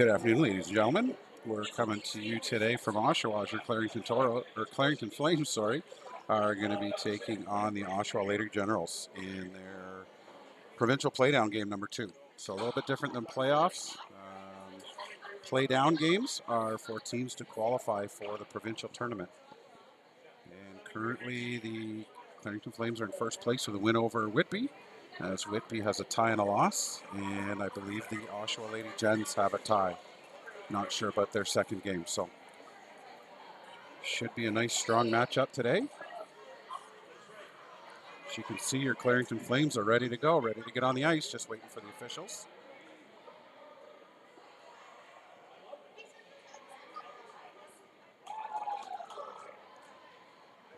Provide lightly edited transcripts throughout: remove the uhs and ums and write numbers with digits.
Good afternoon, ladies and gentlemen. We're coming to you today from Oshawa. Your Clarington Flames, are going to be taking on the Oshawa Lady Generals in their Provincial Playdown game number 2. So a little bit different than playoffs. Playdown games are for teams to qualify for the provincial tournament. And currently the Clarington Flames are in first place with a win over Whitby, as Whitby has a tie and a loss, and I believe the Oshawa Lady Gens have a tie. Not sure about their second game, so should be a nice strong matchup today. As you can see, your Clarington Flames are ready to go, ready to get on the ice, just waiting for the officials.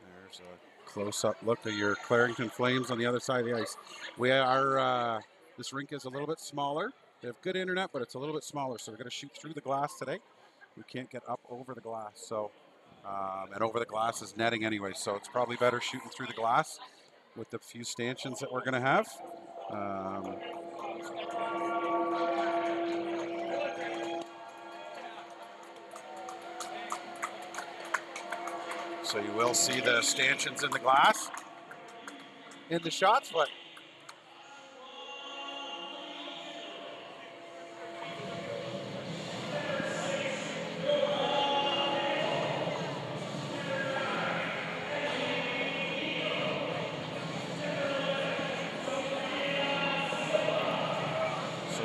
There's a close-up look at your Clarington Flames on the other side of the ice. We are, this rink is a little bit smaller. They have good internet, but it's a little bit smaller, so we're going to shoot through the glass today. We can't get up over the glass, so, and over the glass is netting anyway, so it's probably better shooting through the glass with the few stanchions that we're going to have. So you will see the stanchions in the glass in the shots, but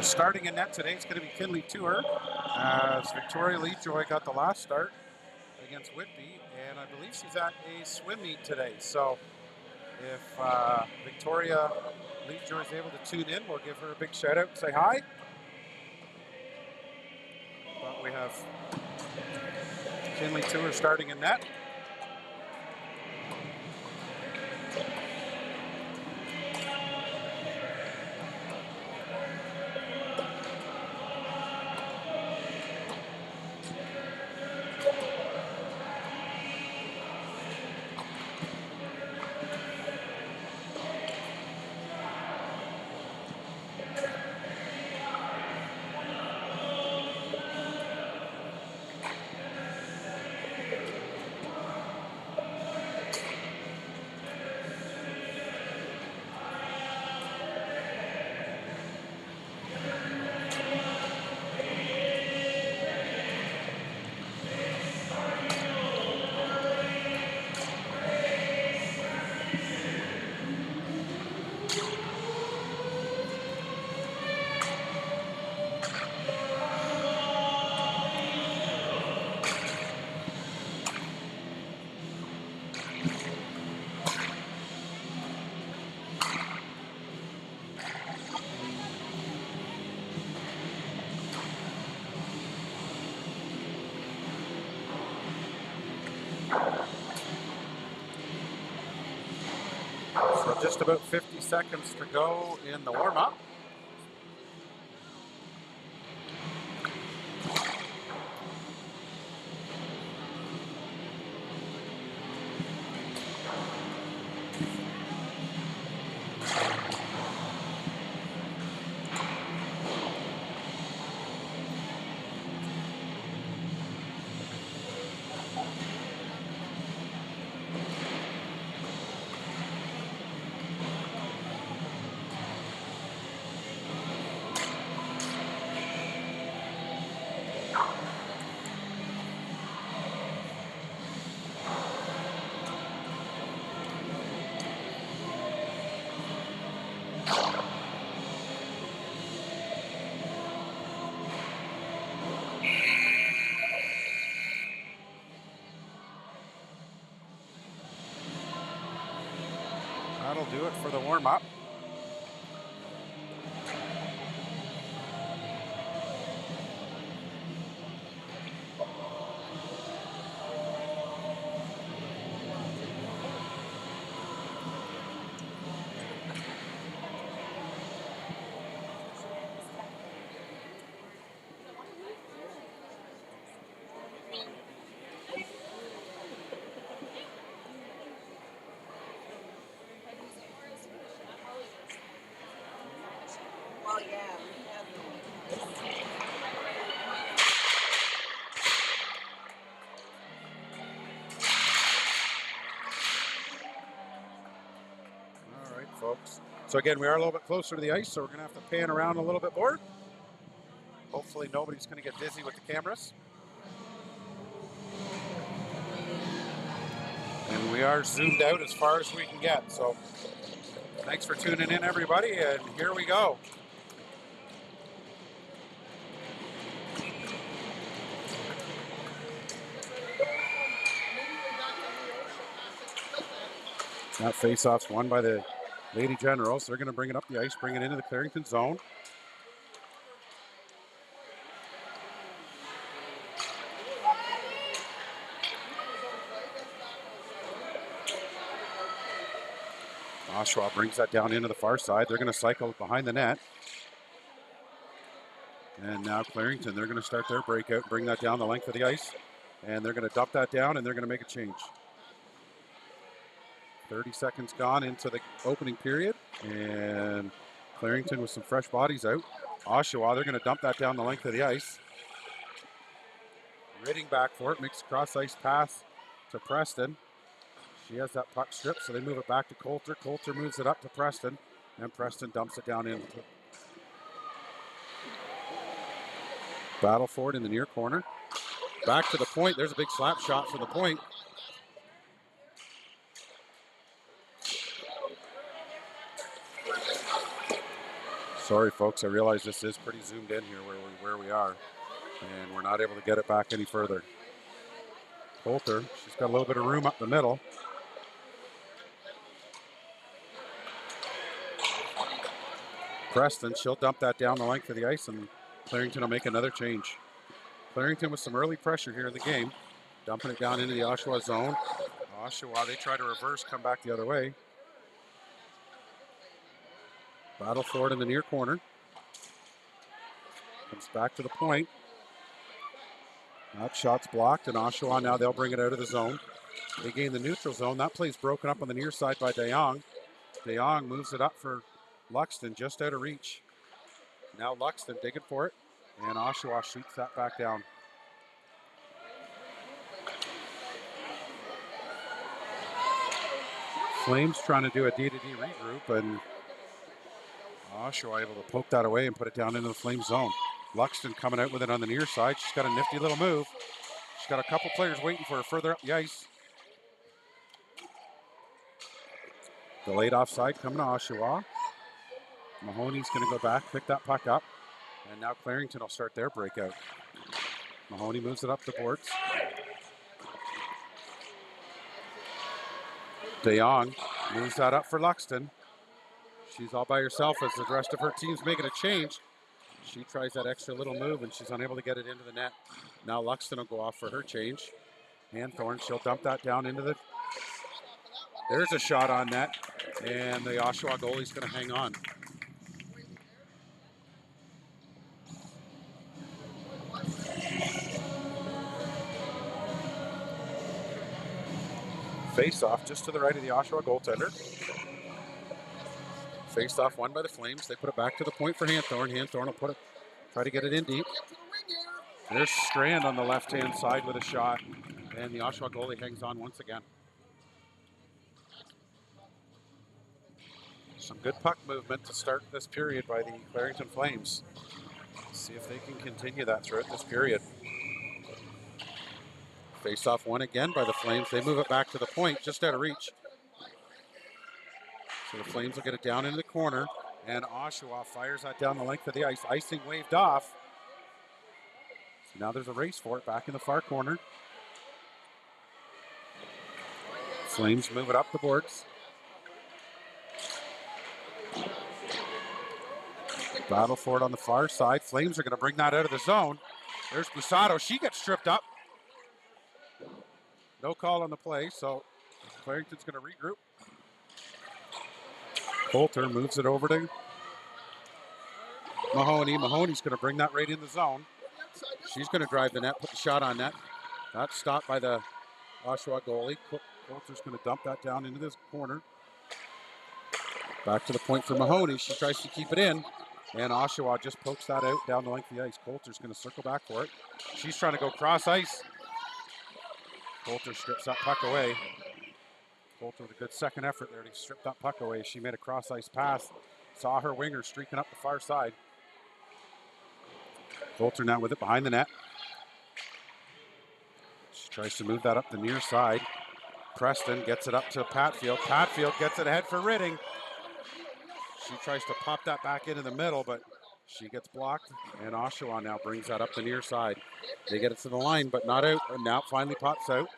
starting in net today, it's going to be Kinley Tour, as Victoria Leejoy got the last start against Whitby, and I believe she's at a swim meet today. So if Victoria Leejoy is able to tune in, we'll give her a big shout out and say hi. But we have Kinley Tour starting in net. So just about 50 seconds to go in the warm-up. That'll do it for the warm-up. folks. So again, we are a little bit closer to the ice, so we're going to have to pan around a little bit more. Hopefully nobody's going to get dizzy with the cameras. And we are zoomed out as far as we can get. So thanks for tuning in, everybody, and here we go. That face-off's won by the Lady Generals. They're going to bring it up the ice, bring it into the Clarington zone. Oshawa brings that down into the far side. They're going to cycle behind the net. And now Clarington, they're going to start their breakout, bring that down the length of the ice. And they're going to dump that down, and they're going to make a change. 30 seconds gone into the opening period, and Clarington with some fresh bodies out. Oshawa, they're going to dump that down the length of the ice. Ridding back for it, makes a cross-ice pass to Preston. She has that puck strip, so they move it back to Coulter. Coulter moves it up to Preston, and Preston dumps it down into battle for it in the near corner. Back to the point. There's a big slap shot from the point. Sorry, folks. I realize this is pretty zoomed in here where we are, and we're not able to get it back any further. Coulter, she's got a little bit of room up the middle. Preston, she'll dump that down the length of the ice, and Clarington will make another change. Clarington with some early pressure here in the game, dumping it down into the Oshawa zone. Oshawa, they try to reverse, come back the other way. Battle for it in the near corner. Comes back to the point. That shot's blocked, and Oshawa now they'll bring it out of the zone. They gain the neutral zone. That play's broken up on the near side by DeYoung. DeYoung moves it up for Luxton, just out of reach. Now Luxton digging for it, and Oshawa shoots that back down. Flames trying to do a D-to-D regroup, and Oshawa able to poke that away and put it down into the Flames zone. Luxton coming out with it on the near side. She's got a nifty little move. She's got a couple players waiting for her further up the ice. Delayed offside coming to Oshawa. Mahoney's going to go back, pick that puck up, and now Clarington will start their breakout. Mahoney moves it up the boards. DeYoung moves that up for Luxton. She's all by herself as the rest of her team's making a change. She tries that extra little move, and she's unable to get it into the net. Now Luxton will go off for her change. Hanthorn, she'll dump that down into the... There's a shot on net, and the Oshawa goalie's going to hang on. Face-off just to the right of the Oshawa goaltender. Face-off won by the Flames. They put it back to the point for Hanthorn. Hanthorn will try to get it in deep. There's Strand on the left-hand side with a shot, and the Oshawa goalie hangs on once again. Some good puck movement to start this period by the Clarington Flames. Let's see if they can continue that throughout this period. Face-off won again by the Flames. They move it back to the point, just out of reach. So the Flames will get it down into the corner, and Oshawa fires that down the length of the ice. Icing waved off. So now there's a race for it back in the far corner. Flames move it up the boards. Battle for it on the far side. Flames are going to bring that out of the zone. There's Busato. She gets stripped up. No call on the play, so Clarington's going to regroup. Coulter moves it over to Mahoney. Mahoney's going to bring that right in the zone. She's going to drive the net, put the shot on net. That's stopped by the Oshawa goalie. Coulter's going to dump that down into this corner. Back to the point for Mahoney. She tries to keep it in, and Oshawa just pokes that out down the length of the ice. Coulter's going to circle back for it. She's trying to go cross ice. Coulter strips that puck away. Coulter with a good second effort there to strip that puck away. She made a cross-ice pass. Saw her winger streaking up the far side. Coulter now with it behind the net. She tries to move that up the near side. Preston gets it up to Patfield. Patfield gets it ahead for Ridding. She tries to pop that back into the middle, but she gets blocked, and Oshawa now brings that up the near side. They get it to the line, but not out, and now finally pops out.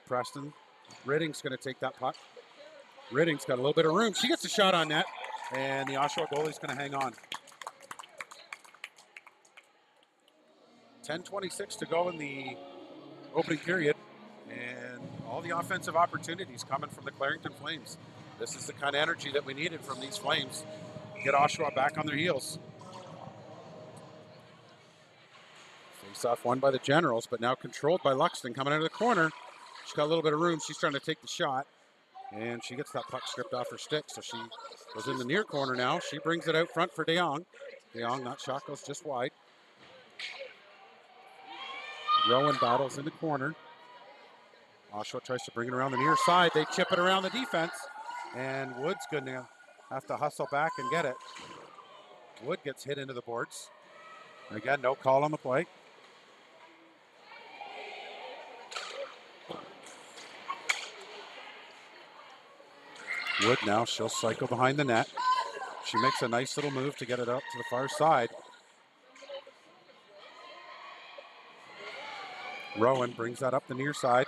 Preston, Ridding's going to take that puck. Ridding's got a little bit of room. She gets a shot on net, and the Oshawa goalie's going to hang on. 10:26 to go in the opening period, and all the offensive opportunities coming from the Clarington Flames. This is the kind of energy that we needed from these Flames. Get Oshawa back on their heels. Face-off won by the Generals, but now controlled by Luxton coming out of the corner. She's got a little bit of room. She's trying to take the shot, and she gets that puck stripped off her stick, so she goes in the near corner now. She brings it out front for DeYoung. DeYoung, that shot goes just wide. Rowan battles in the corner. Oshawa tries to bring it around the near side. They chip it around the defense, and Wood's going to have to hustle back and get it. Wood gets hit into the boards. Again, no call on the play. Wood now, she'll cycle behind the net. She makes a nice little move to get it up to the far side. Rowan brings that up the near side.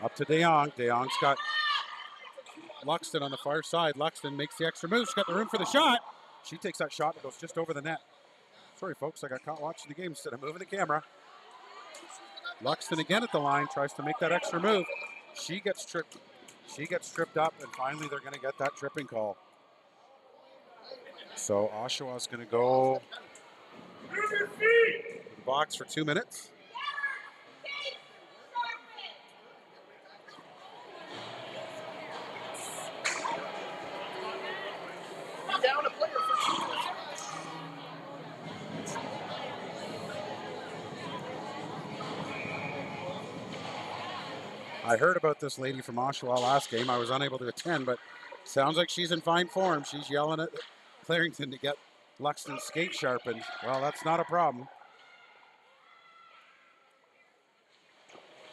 Up to DeYoung. DeYoung's got Luxton on the far side. Luxton makes the extra move. She's got the room for the shot. She takes that shot and goes just over the net. Sorry, folks, I got caught watching the game instead of moving the camera. Luxton again at the line, tries to make that extra move. She gets tripped. She gets tripped up, and finally they're going to get that tripping call. So Oshawa's going to go to the box for 2 minutes. Down a player for 2 minutes. I heard about this lady from Oshawa last game. I was unable to attend, but sounds like she's in fine form. She's yelling at Clarington to get Luxton's skate sharpened. Well, that's not a problem.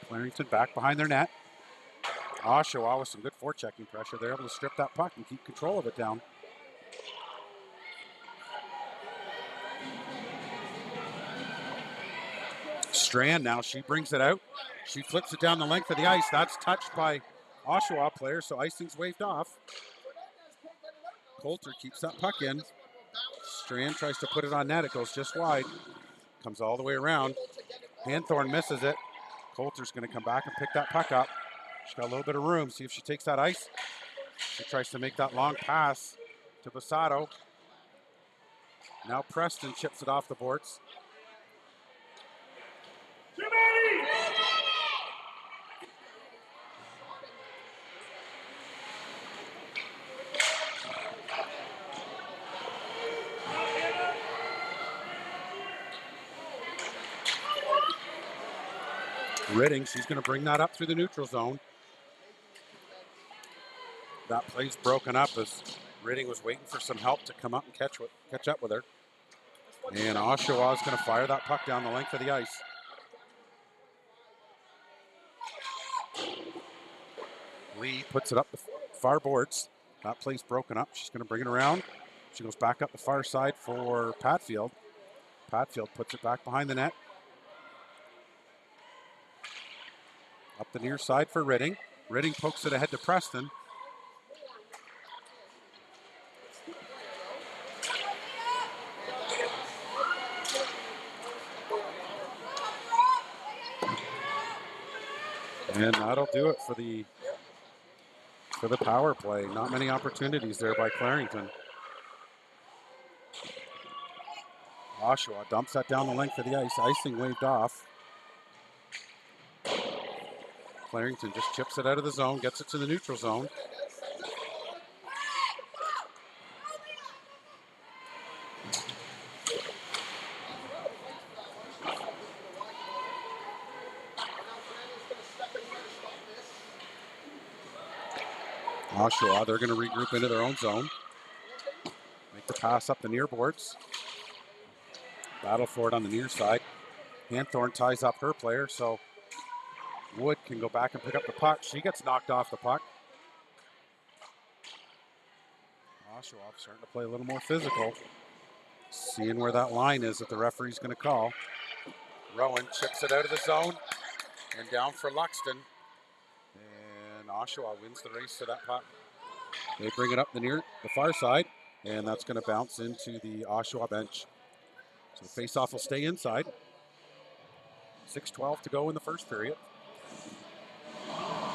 Clarington back behind their net. Oshawa with some good forechecking pressure. They're able to strip that puck and keep control of it down. Strand now, she brings it out. She flips it down the length of the ice. That's touched by Oshawa player, so icing's waved off. Coulter keeps that puck in. Strand tries to put it on net. It goes just wide. Comes all the way around. Hanthorn misses it. Coulter's going to come back and pick that puck up. She's got a little bit of room. See if she takes that ice. She tries to make that long pass to Basato. Now Preston chips it off the boards. Ridding, she's going to bring that up through the neutral zone. That play's broken up as Ridding was waiting for some help to come up and catch up with her. And Oshawa is going to fire that puck down the length of the ice. Lee puts it up the far boards. That play's broken up. She's going to bring it around. She goes back up the far side for Patfield. Patfield puts it back behind the net. Up the near side for Ridding. Ridding pokes it ahead to Preston. And that'll do it for the power play. Not many opportunities there by Clarington. Oshawa dumps that down the length of the ice. Icing waved off. Clarington just chips it out of the zone, gets it to the neutral zone. Oshawa, they're going to regroup into their own zone. Make the pass up the near boards. Battle for it on the near side. Hanthorn ties up her player, so Wood can go back and pick up the puck. She gets knocked off the puck. Oshawa starting to play a little more physical. Seeing where that line is that the referee's going to call. Rowan chips it out of the zone and down for Luxton. And Oshawa wins the race to that puck. They bring it up the far side, and that's going to bounce into the Oshawa bench. So face-off will stay inside. 6:12 to go in the first period.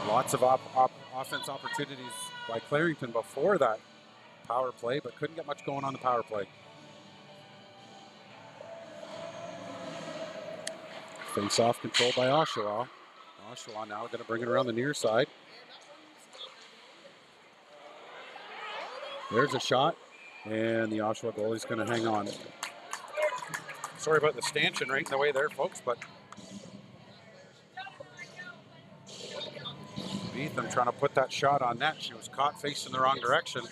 Lots of offense opportunities by Clarington before that power play, but couldn't get much going on the power play. Face-off controlled by Oshawa. Oshawa now going to bring it around the near side. There's a shot, and the Oshawa goalie's going to hang on. Sorry about the stanchion right in the way there, folks, but Beetham trying to put that shot on net. She was caught facing the wrong direction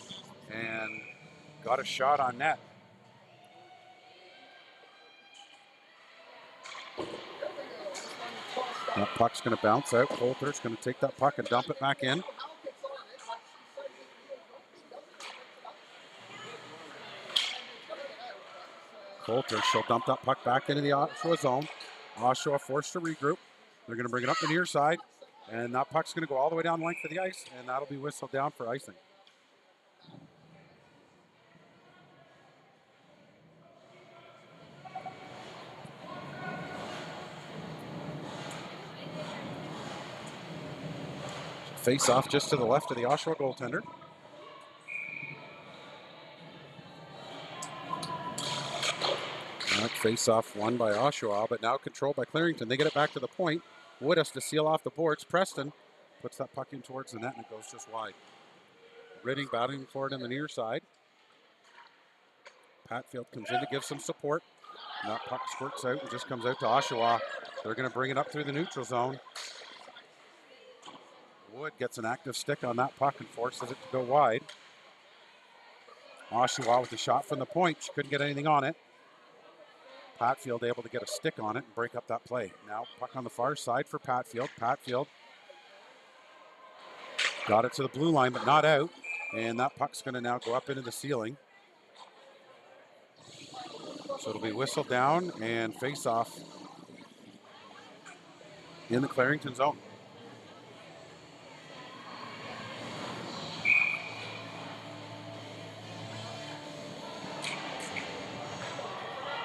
and got a shot on net. That puck's going to bounce out. Coulter's going to take that puck and dump it back in. Coulter, she'll dump that puck back into the Oshawa zone. Oshawa forced to regroup. They're going to bring it up the near side, and that puck's going to go all the way down the length of the ice, and that'll be whistled down for icing. Face off just to the left of the Oshawa goaltender. That face off won by Oshawa, but now controlled by Clarington. They get it back to the point. Wood has to seal off the boards. Preston puts that puck in towards the net, and it goes just wide. Ridding battling for it in the near side. Patfield comes in to give some support. And that puck squirts out and just comes out to Oshawa. They're going to bring it up through the neutral zone. Wood gets an active stick on that puck and forces it to go wide. Oshawa with the shot from the point. She couldn't get anything on it. Patfield able to get a stick on it and break up that play. Now puck on the far side for Patfield. Patfield got it to the blue line, but not out. And that puck's going to now go up into the ceiling. So it'll be whistled down and face off in the Clarington zone.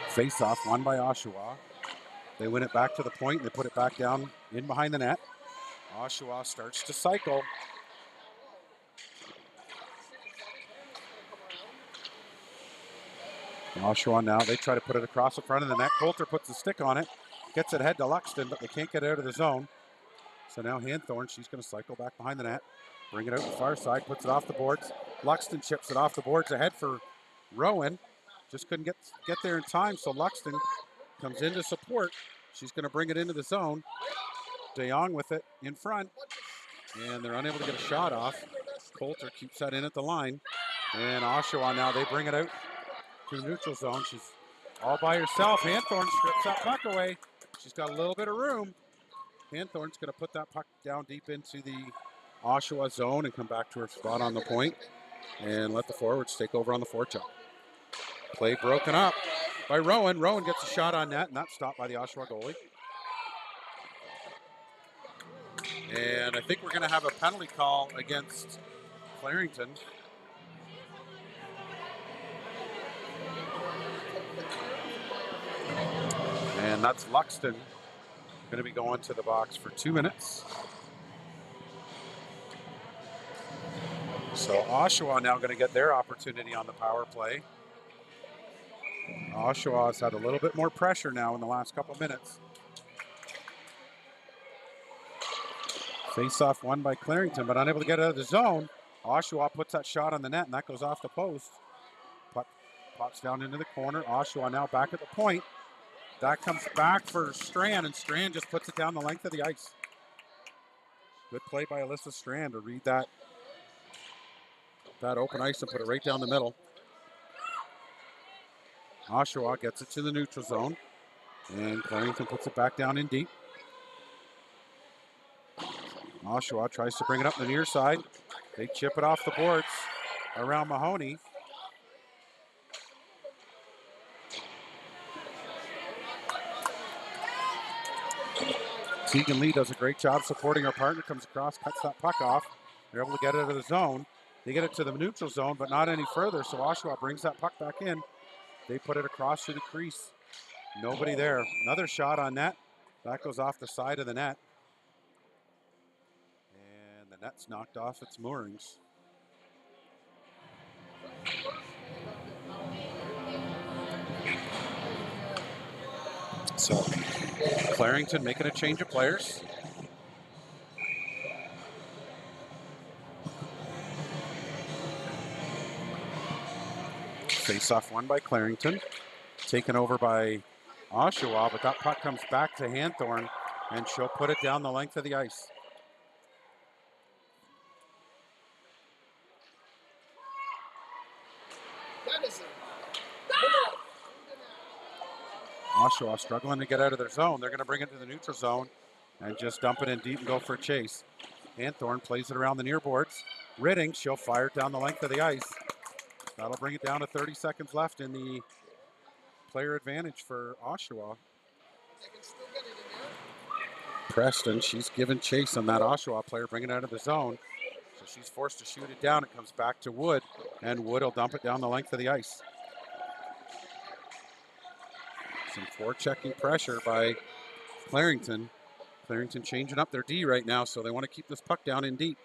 Face off won by Oshawa. They win it back to the point. They put it back down in behind the net. Oshawa starts to cycle. Oshawa now, they try to put it across the front of the net. Coulter puts the stick on it. Gets it ahead to Luxton, but they can't get it out of the zone. So now Hanthorn, she's going to cycle back behind the net. Bring it out the far side, puts it off the boards. Luxton chips it off the boards ahead for Rowan. Just couldn't get there in time, so Luxton comes in to support. She's going to bring it into the zone. De Jong with it in front, and they're unable to get a shot off. Coulter keeps that in at the line, and Oshawa now, they bring it out to the neutral zone. She's all by herself. Hanthorn strips that puck away. She's got a little bit of room. Hanthorn's going to put that puck down deep into the Oshawa zone and come back to her spot on the point and let the forwards take over on the forecheck. Play broken up by Rowan. Rowan gets a shot on net, and that's stopped by the Oshawa goalie. And I think we're going to have a penalty call against Clarington. And that's Luxton going to be going to the box for 2 minutes. So Oshawa now going to get their opportunity on the power play. Oshawa has had a little bit more pressure now in the last couple of minutes. Face-off won by Clarington, but unable to get out of the zone. Oshawa puts that shot on the net, and that goes off the post. Puck pops down into the corner. Oshawa now back at the point. That comes back for Strand, and Strand just puts it down the length of the ice. Good play by Alyssa Strand to read that that open ice and put it right down the middle. Oshawa gets it to the neutral zone, and Clarington puts it back down in deep. Oshawa tries to bring it up the near side. They chip it off the boards around Mahoney. Tegan Lee does a great job supporting her partner, comes across, cuts that puck off. They're able to get it out of the zone. They get it to the neutral zone, but not any further, so Oshawa brings that puck back in. They put it across through the crease. Nobody there. Another shot on net. That goes off the side of the net. And the net's knocked off its moorings. So Clarington making a change of players. Face-off won by Clarington. Taken over by Oshawa, but that puck comes back to Hanthorn, and she'll put it down the length of the ice. Oshawa struggling to get out of their zone. They're going to bring it to the neutral zone and just dump it in deep and go for a chase. Hanthorn plays it around the near boards. Ridding, she'll fire it down the length of the ice. That'll bring it down to 30 seconds left in the player advantage for Oshawa. Preston, she's given chase on that Oshawa player, bringing it out of the zone. So she's forced to shoot it down. It comes back to Wood, and Wood will dump it down the length of the ice. Some forechecking pressure by Clarington. Clarington changing up their D right now, so they want to keep this puck down in deep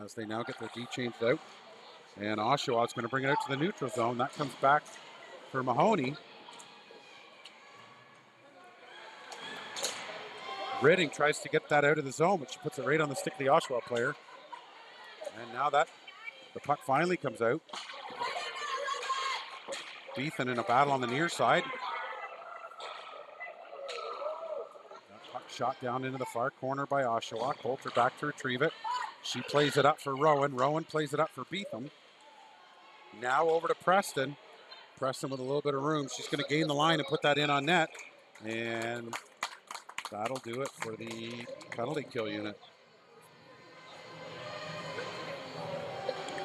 as they now get their D changed out. And Oshawa is going to bring it out to the neutral zone. That comes back for Mahoney. Ridding tries to get that out of the zone, but she puts it right on the stick of the Oshawa player. And now that the puck finally comes out. Beethan in a battle on the near side. That puck shot down into the far corner by Oshawa. Coulter back to retrieve it. She plays it up for Rowan. Rowan plays it up for Beetham. Now over to Preston. Preston with a little bit of room. She's going to gain the line and put that in on net. And that'll do it for the penalty kill unit.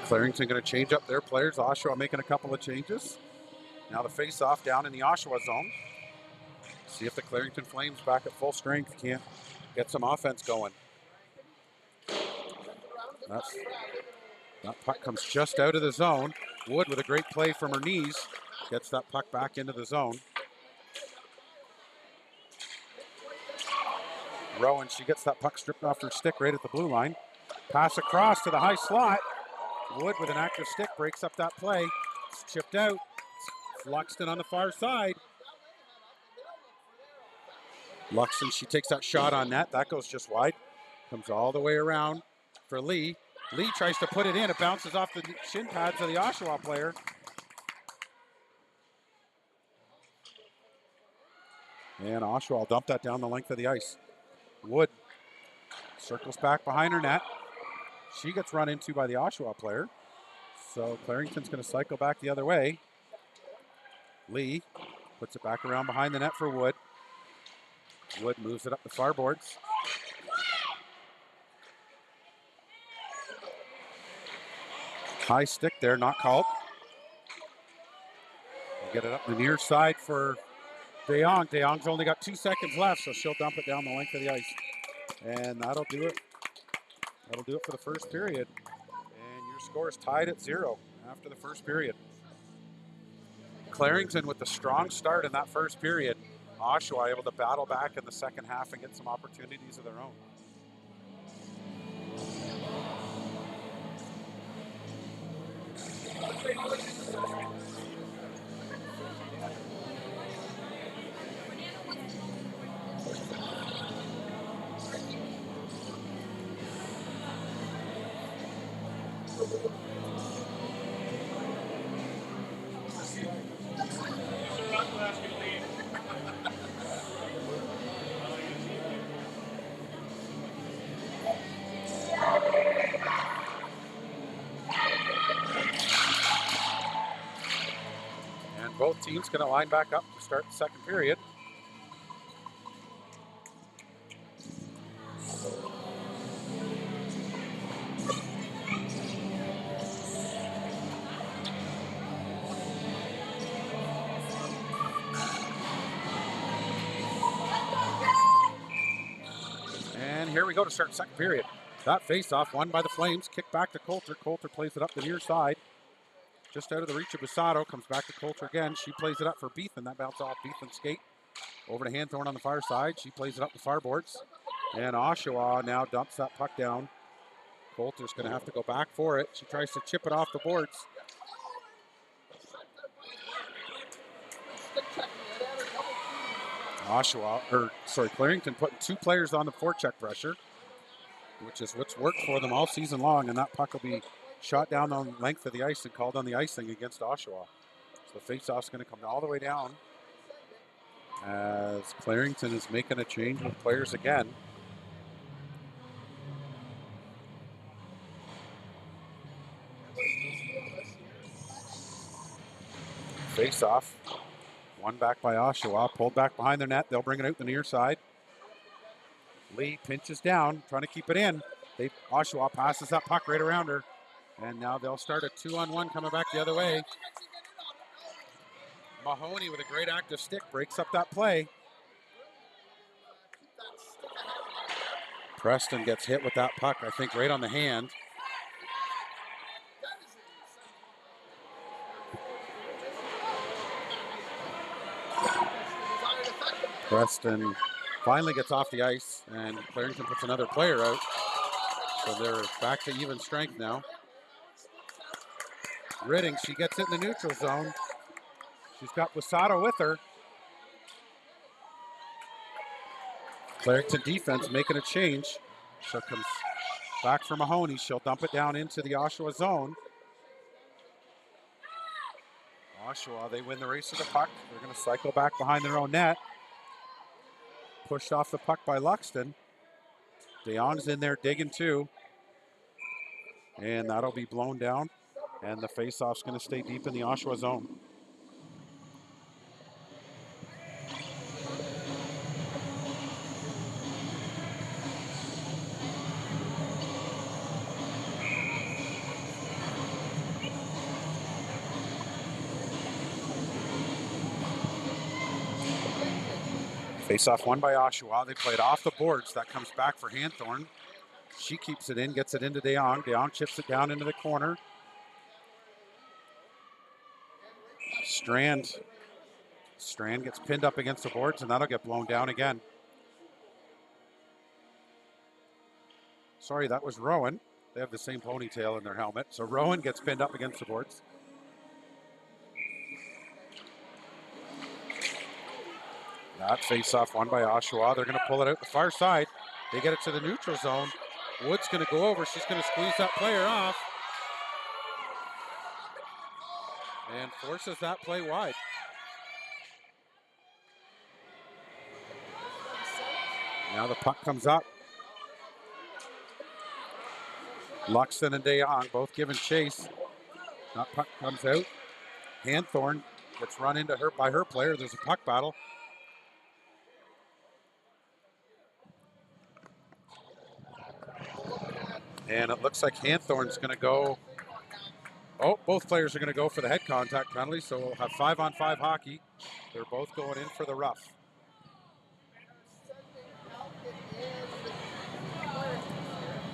Clarington going to change up their players. Oshawa making a couple of changes. Now the face-off down in the Oshawa zone. See if the Clarington Flames back at full strength can't get some offense going. That puck comes just out of the zone. Wood with a great play from her knees. Gets that puck back into the zone. Rowan, she gets that puck stripped off her stick right at the blue line. Pass across to the high slot. Wood with an active stick breaks up that play. It's chipped out. Luxton on the far side. Luxton, she takes that shot on net. That goes just wide. Comes all the way around for Lee. Lee tries to put it in. It bounces off the shin pads of the Oshawa player. And Oshawa will dump that down the length of the ice. Wood circles back behind her net. She gets run into by the Oshawa player. So Clarington's going to cycle back the other way. Lee puts it back around behind the net for Wood. Wood moves it up the far boards. High stick there, not called. We'll get it up the near side for DeYoung. DeYoung's only got 2 seconds left, so she'll dump it down the length of the ice. And that'll do it. That'll do it for the first period. And your score is tied at 0 after the first period. Clarington with the strong start in that first period. Oshawa able to battle back in the second half and get some opportunities of their own. both teams going to line back up to start the second period. And here we go to start the second period. That face-off won by the Flames. Kick back to Coulter. Coulter plays it up the near side. Just out of the reach of Busato. Comes back to Coulter again. She plays it up for Beethan. That bounce off Beethan's skate. Over to Hanthorn on the far side. She plays it up the far boards. And Oshawa now dumps that puck down. Coulter's going to have to go back for it. She tries to chip it off the boards. Clarington putting 2 players on the forecheck pressure, which is what's worked for them all season long, and that puck will be shot down the length of the ice and called on the icing against Oshawa. So the face-off's going to come all the way down as Clarington is making a change with players again. Face-off, won back by Oshawa, pulled back behind their net. They'll bring it out the near side. Lee pinches down, trying to keep it in. Oshawa passes that puck right around her. And now they'll start a 2-on-1 coming back the other way. Mahoney with a great active stick breaks up that play. Preston gets hit with that puck, I think, right on the hand. Preston finally gets off the ice, and Clarington puts another player out. So they're back to even strength now. Ridding, she gets it in the neutral zone. She's got Busato with her. Clarington defense making a change. So comes back for Mahoney. She'll dump it down into the Oshawa zone. Oshawa, they win the race to the puck. They're going to cycle back behind their own net. Pushed off the puck by Luxton. DeYoung's in there digging too. And that'll be blown down. And the face-off's going to stay deep in the Oshawa zone. Face-off won by Oshawa. They played off the boards. That comes back for Hanthorn. She keeps it in, gets it into DeYoung. DeYoung chips it down into the corner. Strand gets pinned up against the boards, and that'll get blown down again. Sorry, that was Rowan. They have the same ponytail in their helmet. So Rowan gets pinned up against the boards. That face-off won by Oshawa. They're going to pull it out the far side. They get it to the neutral zone. Wood's going to go over. She's going to squeeze that player off. And forces that play wide. Now the puck comes up. Luxton and DeYoung both giving chase. That puck comes out. Hanthorn gets run into her by her player. There's a puck battle. And it looks like Hanthorn's going to go. Oh, both players are going to go for the head contact penalty, so we'll have 5-on-5 hockey. They're both going in for the rough.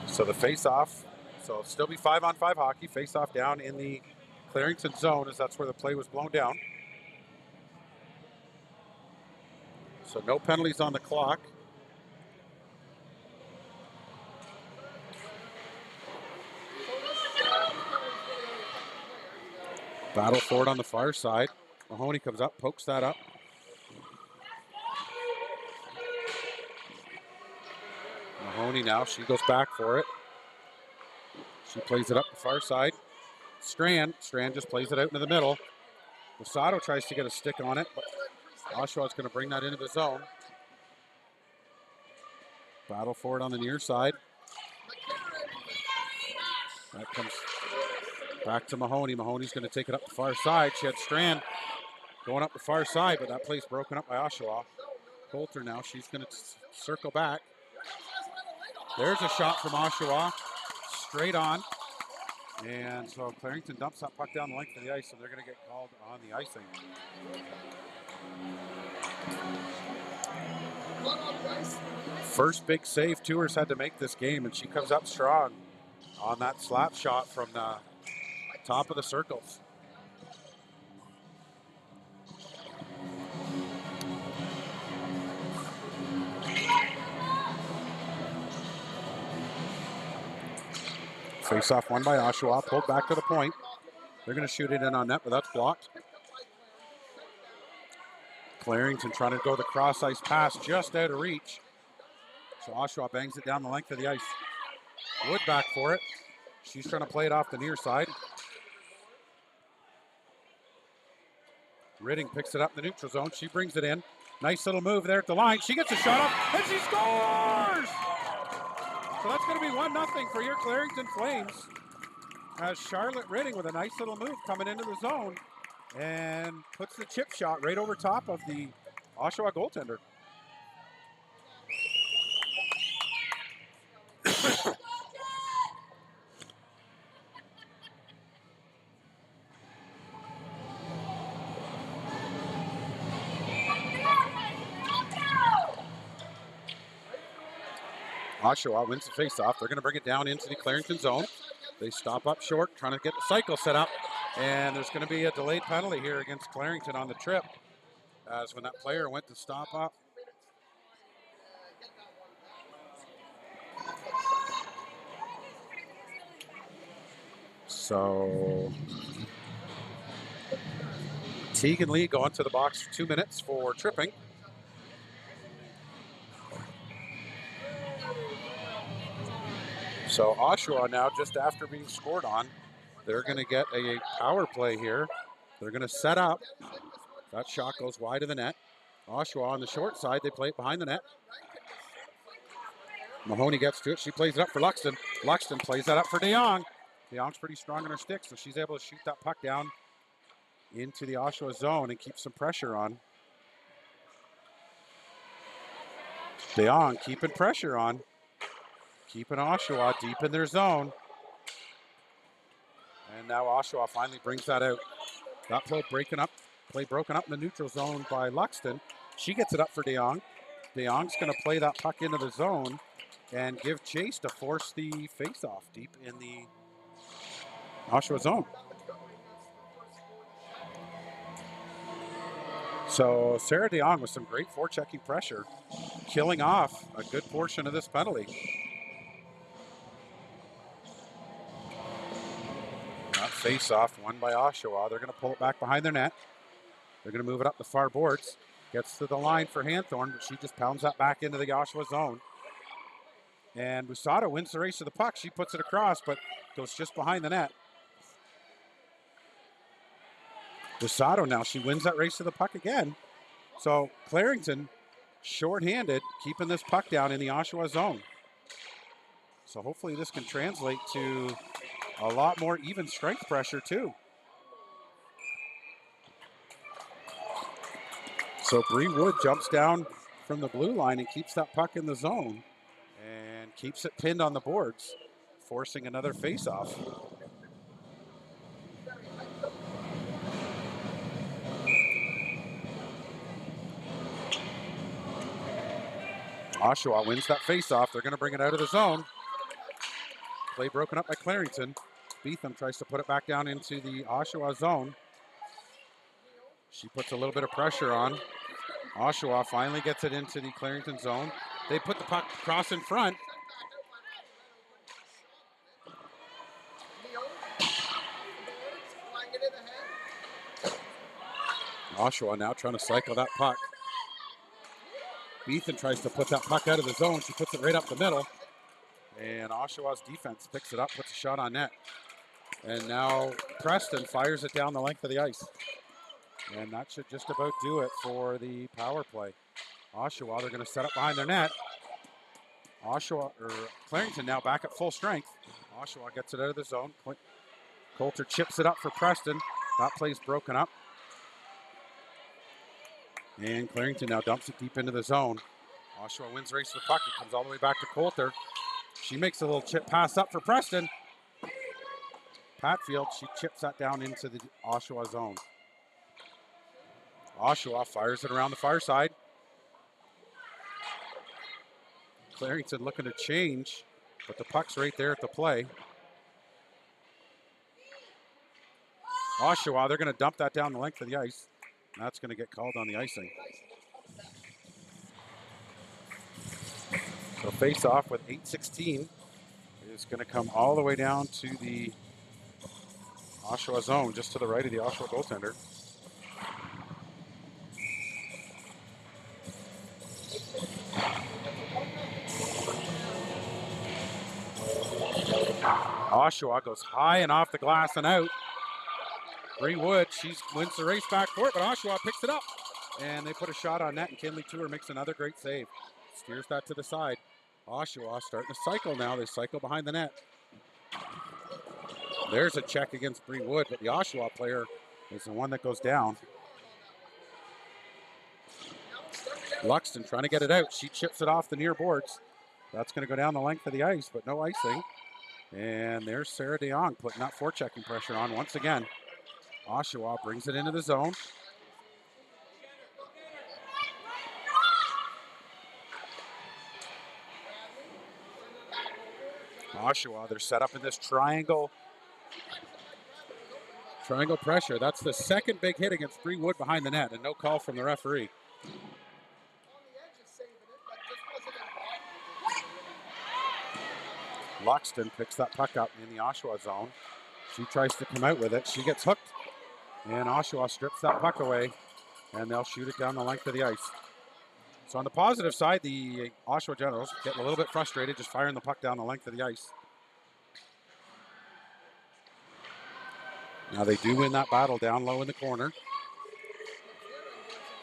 So the face-off, so it'll still be 5-on-5 hockey. Face-off down in the Clarington zone, as that's where the play was blown down. So no penalties on the clock. Battle for it on the far side. Mahoney comes up, pokes that up. Mahoney now, she goes back for it. She plays it up the far side. Strand just plays it out into the middle. Busato tries to get a stick on it, but Oshawa's going to bring that into the zone. Battle for it on the near side. That comes back to Mahoney. Mahoney's going to take it up the far side. She had Strand going up the far side, but that play's broken up by Oshawa. Coulter now, she's going to circle back. There's a shot from Oshawa, straight on. And so Clarington dumps that puck down the length of the ice, and they're going to get called on the icing. First big save Tours had to make this game, and she comes up strong on that slap shot from the top of the circles. Face off won by Oshawa, pulled back to the point. They're going to shoot it in on net, but that's blocked. Clarington trying to go the cross ice pass just out of reach. So Oshawa bangs it down the length of the ice. Wood back for it. She's trying to play it off the near side. Ridding picks it up in the neutral zone. She brings it in. Nice little move there at the line. She gets a shot up, and she scores! So that's going to be 1-0 for your Clarington Flames. As Charlotte Ridding with a nice little move coming into the zone and puts the chip shot right over top of the Oshawa goaltender. Oshawa wins the faceoff. They're going to bring it down into the Clarington zone. They stop up short, trying to get the cycle set up. And there's going to be a delayed penalty here against Clarington on the trip, as when that player went to stop up. So Teague and Lee go into the box for 2 minutes for tripping. So Oshawa now, just after being scored on, they're going to get a power play here. They're going to set up. That shot goes wide of the net. Oshawa on the short side, they play it behind the net. Mahoney gets to it. She plays it up for Luxton. Luxton plays that up for DeYoung. DeYoung's pretty strong on her stick, so she's able to shoot that puck down into the Oshawa zone and keep some pressure on. DeYoung keeping pressure on. Keeping Oshawa deep in their zone. And now Oshawa finally brings that out. That play broken up in the neutral zone by Luxton. She gets it up for DeYoung. DeYoung's going to play that puck into the zone and give chase to force the face-off deep in the Oshawa zone. So Sarah DeYoung with some great forechecking pressure, killing off a good portion of this penalty. That face-off won by Oshawa. They're going to pull it back behind their net. They're going to move it up the far boards. Gets to the line for Hanthorn, but she just pounds that back into the Oshawa zone. And Busato wins the race to the puck. She puts it across, but goes just behind the net. Busato now, she wins that race to the puck again. So Clarington, shorthanded, keeping this puck down in the Oshawa zone. So hopefully this can translate to a lot more even strength pressure too. So Bree Wood jumps down from the blue line and keeps that puck in the zone and keeps it pinned on the boards, forcing another face-off. Oshawa wins that face-off. They're going to bring it out of the zone. Play broken up by Clarington. Beetham tries to put it back down into the Oshawa zone. She puts a little bit of pressure on. Oshawa finally gets it into the Clarington zone. They put the puck across in front. Oshawa now trying to cycle that puck. Beetham tries to put that puck out of the zone. She puts it right up the middle. And Oshawa's defense picks it up, puts a shot on net. And now Preston fires it down the length of the ice. And that should just about do it for the power play. Oshawa, they're going to set up behind their net. Clarington now back at full strength. Oshawa gets it out of the zone. Coulter chips it up for Preston. That play's broken up. And Clarington now dumps it deep into the zone. Oshawa wins the race for the puck. It comes all the way back to Coulter. She makes a little chip pass up for Preston. Patfield, she chips that down into the Oshawa zone. Oshawa fires it around the far side. Clarington looking to change, but the puck's right there at the play. Oshawa, they're going to dump that down the length of the ice. And that's going to get called on the icing. So face off with 8:16 is going to come all the way down to the Oshawa zone, just to the right of the Oshawa goaltender. Oshawa goes high and off the glass and out. Bree Wood, she wins the race back for it, but Oshawa picks it up. And they put a shot on net, and Kinley Tour makes another great save. Steers that to the side. Oshawa starting to cycle now. They cycle behind the net. There's a check against Bree Wood, but the Oshawa player is the one that goes down. Luxton trying to get it out. She chips it off the near boards. That's going to go down the length of the ice, but no icing. And there's Sarah DeYoung putting that forechecking pressure on once again. Oshawa brings it into the zone. Oshawa, they're set up in this triangle pressure. That's the second big hit against Bree Wood behind the net, and no call from the referee. Luxton picks that puck up in the Oshawa zone. She tries to come out with it. She gets hooked, and Oshawa strips that puck away, and they'll shoot it down the length of the ice. So on the positive side, the Oshawa Generals getting a little bit frustrated, just firing the puck down the length of the ice. Now they do win that battle down low in the corner.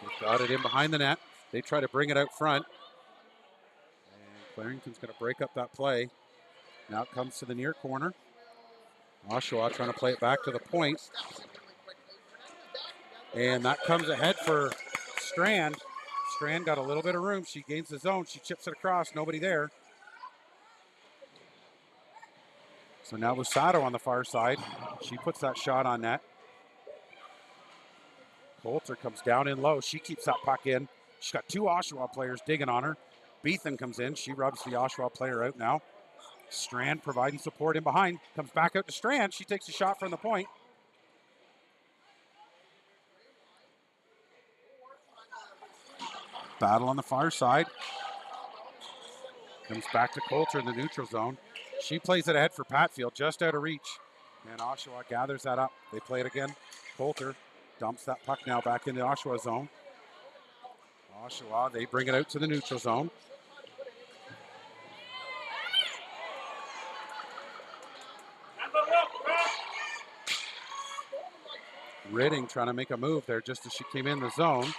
They've got it in behind the net. They try to bring it out front. And Clarington's going to break up that play. Now it comes to the near corner. Oshawa trying to play it back to the point. And that comes ahead for Strand. Strand got a little bit of room. She gains the zone. She chips it across. Nobody there. So now Lusato on the far side. She puts that shot on net. Coulter comes down in low. She keeps that puck in. She's got two Oshawa players digging on her. Beethan comes in. She rubs the Oshawa player out now. Strand providing support in behind. Comes back out to Strand. She takes a shot from the point. Battle on the far side. Comes back to Coulter in the neutral zone. She plays it ahead for Patfield, just out of reach. And Oshawa gathers that up. They play it again. Coulter dumps that puck now back into the Oshawa zone. Oshawa, they bring it out to the neutral zone. Ridding trying to make a move there just as she came in the zone.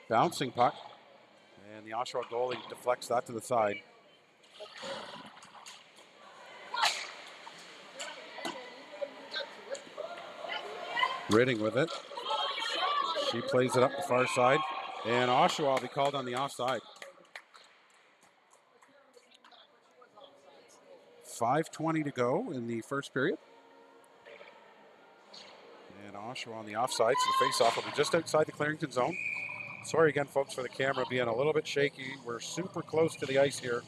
Bouncing puck. And the Oshawa goalie deflects that to the side. Ridding with it. She plays it up the far side. And Oshawa will be called on the offside. 5:20 to go in the first period. And Oshawa on the offside, so the face-off will be just outside the Clarington zone. Sorry again, folks, for the camera being a little bit shaky. We're super close to the ice here.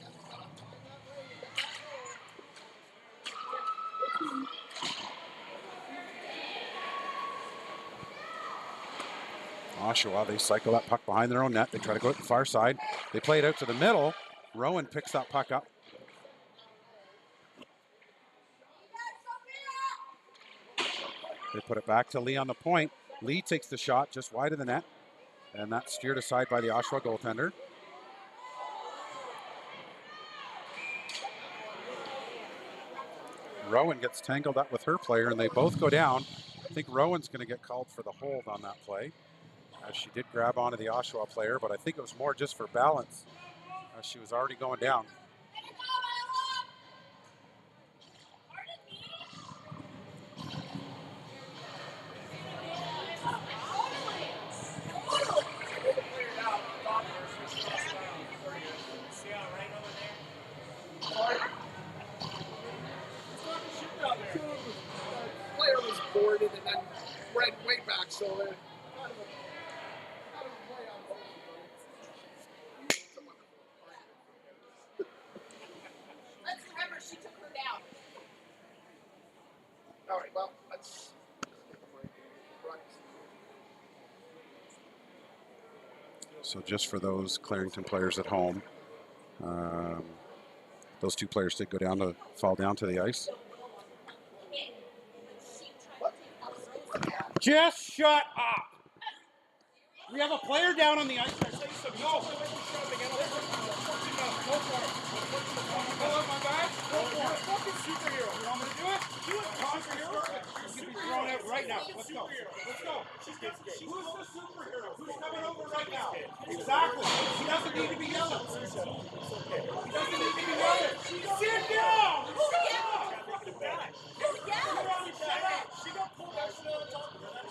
Oshawa, they cycle that puck behind their own net. They try to go out the far side. They play it out to the middle. Rowan picks that puck up. They put it back to Lee on the point. Lee takes the shot just wide of the net. And that's steered aside by the Oshawa goaltender. Rowan gets tangled up with her player, and they both go down. I think Rowan's going to get called for the hold on that play, as she did grab onto the Oshawa player, but I think it was more just for balance, as she was already going down. boarded and then ran way back. So kind of a play on both of them. It's a wonderful argument. Let's remember she took her down. All right, well, let's get the break. So just for those Clarington players at home, those two players did fall down to the ice. Just shut up. We have a player down on the ice. I say so. No. Go for it. Pull up my guy. Go for it. You're a fucking superhero. You want me to do it? Do it. Superhero. You can be thrown out right now. Let's go. Let's go. Who's the superhero? Who's coming over right now? Exactly. He doesn't need to be yelling. He doesn't need to be yelling. Sit down. Who yelled? Who yelled? She got pulled out.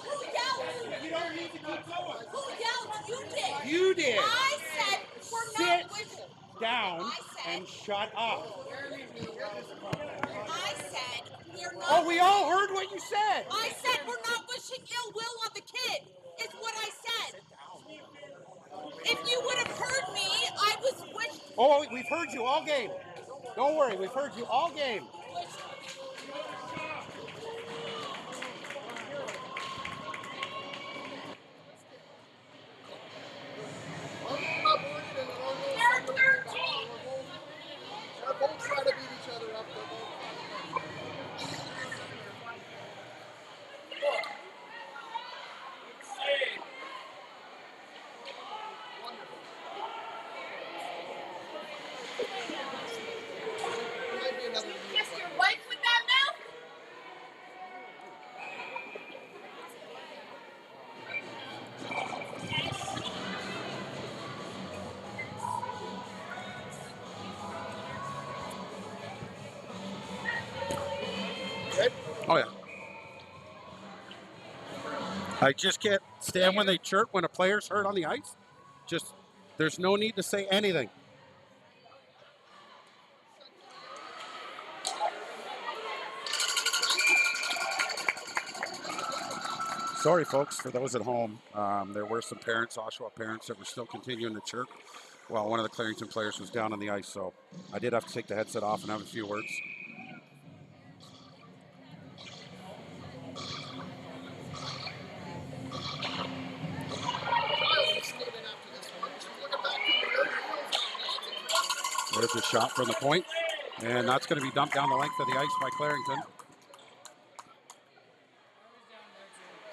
Who yelled? You don't need to keep going. Who yelled? You did. You did. I said we're not wishing. Down and shut up. I said we're not. Oh, we all heard what you said. I said we're not wishing ill will on the kid. Is what I said. If you would have heard me, I was wishing. Oh, we've heard you all game. Don't worry, we've heard you all game. They're 13. They're both trying to beat each other up. Wonderful. Might be another Kiss your wife with that mouth? Oh, yeah. I just can't stand when they chirp when a player's hurt on the ice. Just, there's no need to say anything. Sorry, folks, for those at home. There were some parents, Oshawa parents, that were still continuing to chirp while one of the Clarington players was down on the ice. So I did have to take the headset off and have a few words. There's a shot from the point, and that's going to be dumped down the length of the ice by Clarington.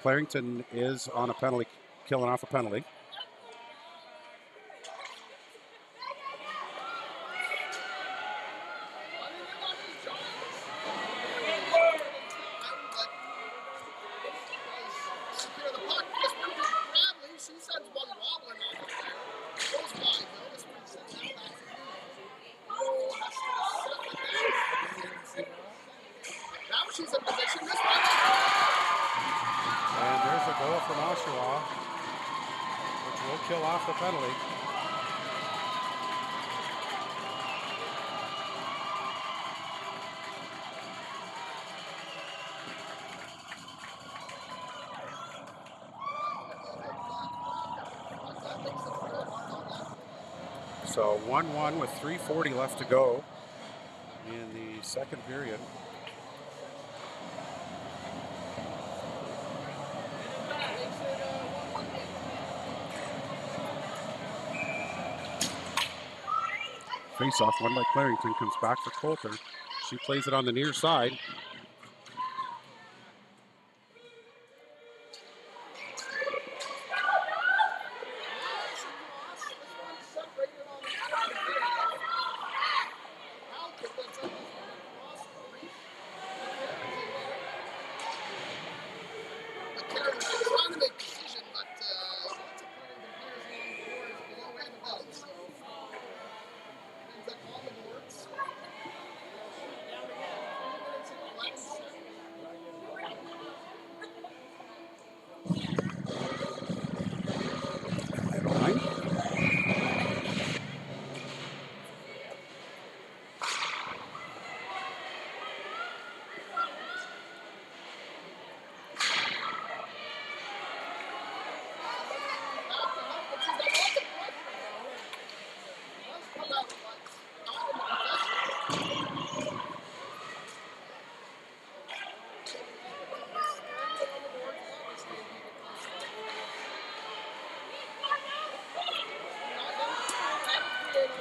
Clarington is on a penalty, killing off a penalty. And there's a goal from Oshawa, which will kill off the penalty. So 1-1 with 3:40 left to go in the second period. Face-off won by Clarington, comes back for Coulter. She plays it on the near side.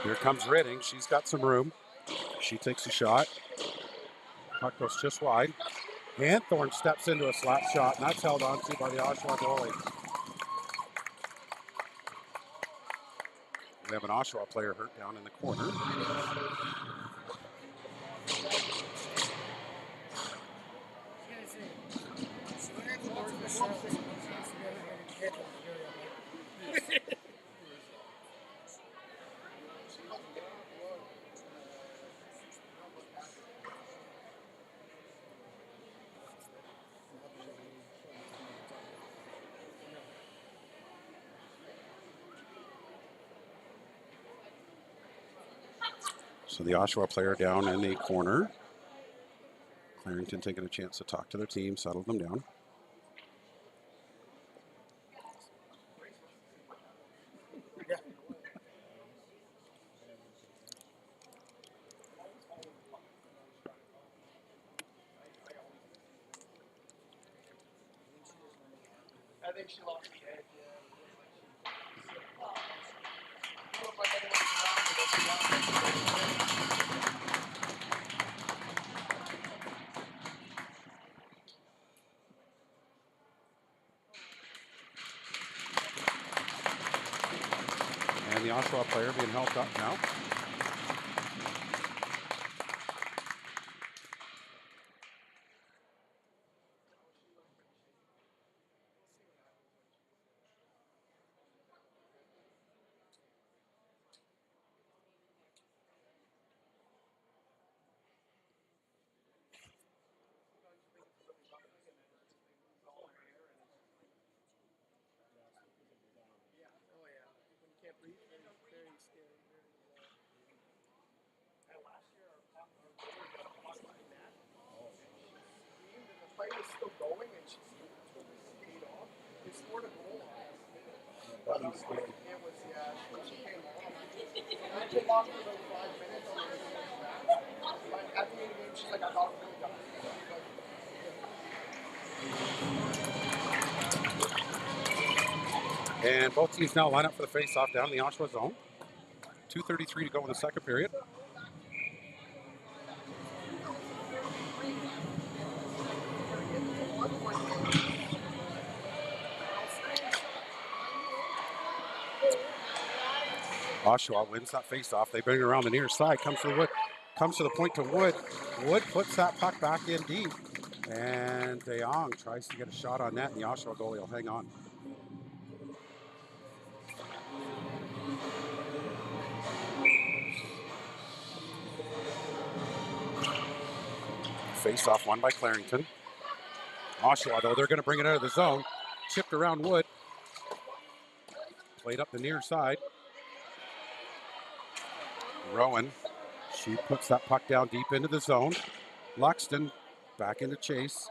Here comes Ridding. She's got some room. She takes a shot. Puck goes just wide. Hanthorn steps into a slap shot, and that's held on to by the Oshawa goalie. We have an Oshawa player hurt down in the corner. So the Oshawa player down in the corner. Clarington taking a chance to talk to their team, settle them down. I think she lost the edge. And the Oshawa player being helped up now. Still going and she paid off. They scored a goal on us. It was, she came off. I came off for about 5 minutes on the back. But at the end of the game, she's like, I got really done. And both teams now line up for the face-off down in the Oshawa zone. 2:33 to go in the second period. Oshawa wins that face-off. They bring it around the near side. Comes to the Wood. Comes to the point to Wood. Wood puts that puck back in deep. And DeYoung tries to get a shot on net, and the Oshawa goalie will hang on. Face-off won by Clarington. Oshawa, though, they're going to bring it out of the zone. Chipped around Wood. Played up the near side. Rowan, she puts that puck down deep into the zone. Luxton back into chase.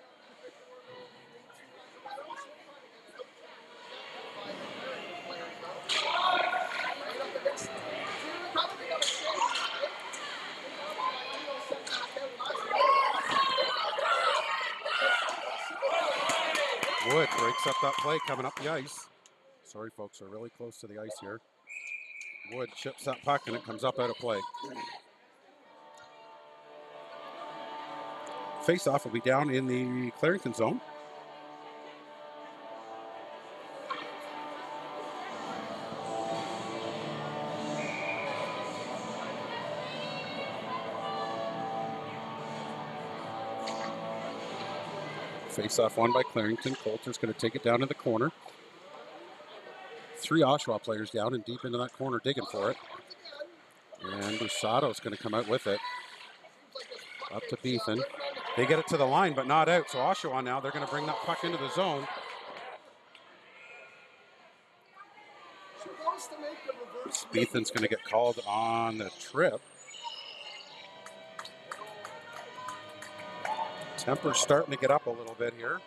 Wood breaks up that play coming up the ice. Sorry, folks, we're really close to the ice here. Wood chips that puck and it comes up out of play. Face-off will be down in the Clarington zone. Face-off won by Clarington. Coulter's going to take it down in the corner. 3 Oshawa players down and deep into that corner digging for it. And Busato's going to come out with it. Up to Beethan. They get it to the line, but not out. So Oshawa now, they're going to bring that puck into the zone. Beethan's going to get called on the trip. Temper's starting to get up a little bit here.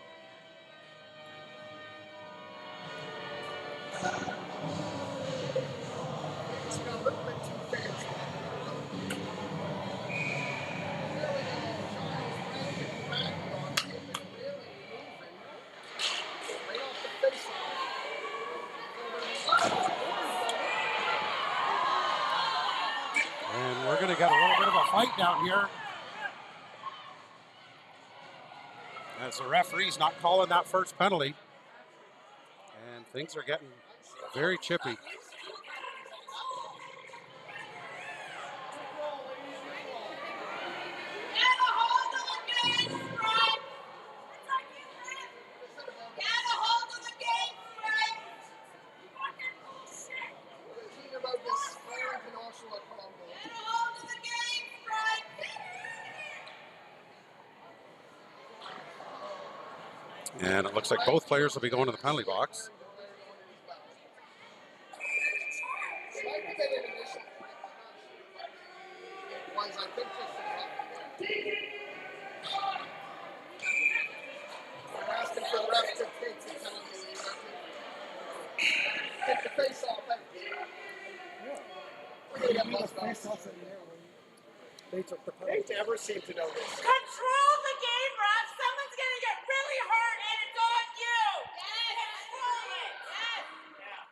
down here. As the referee's not calling that first penalty. And things are getting very chippy. About this Clarington Oshawa combo. And it looks like both players will be going to the penalty box. They're asking for the ref to take the penalty. Take the face off. They took the penalty. They never seem to know this. Control the game, ref. Someone's going to get really hurt, and it's on you. Yes. Control it. Yes. Yeah.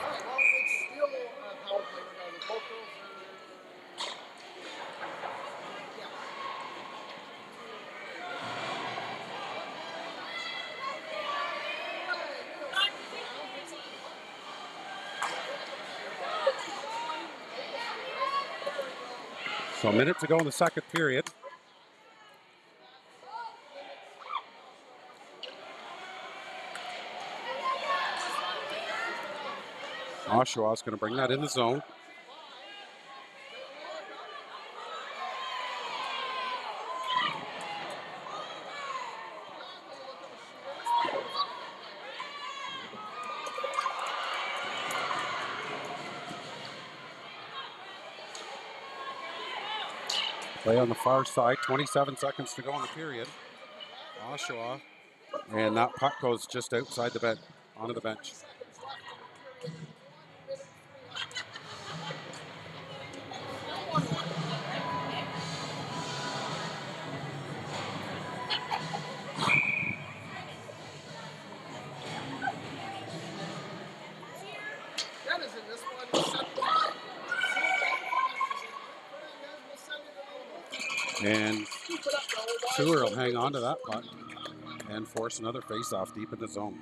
Well, it's still power play right now. The both girls are... So a minute to go in the second period. Oshawa's going to bring that in the zone. Play on the far side, 27 seconds to go in the period. Oshawa, and that puck goes just outside the bench, onto the bench. And Sewer will hang on to that puck and force another face-off deep in the zone.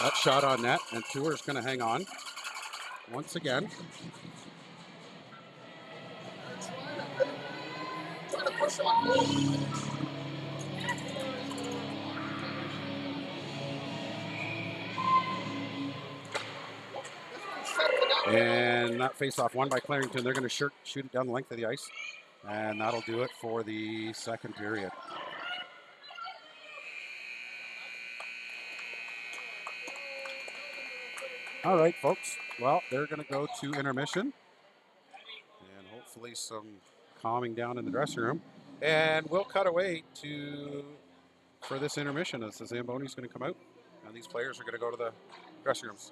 That shot on net, and Sewer's going to hang on once again. Trying to push on. And that face-off won by Clarington. They're going to shoot it down the length of the ice. And that'll do it for the second period. All right, folks. Well, they're going to go to intermission. And hopefully some calming down in the dressing room. And we'll cut away for this intermission as the Zamboni's going to come out. And these players are going to go to the dressing rooms.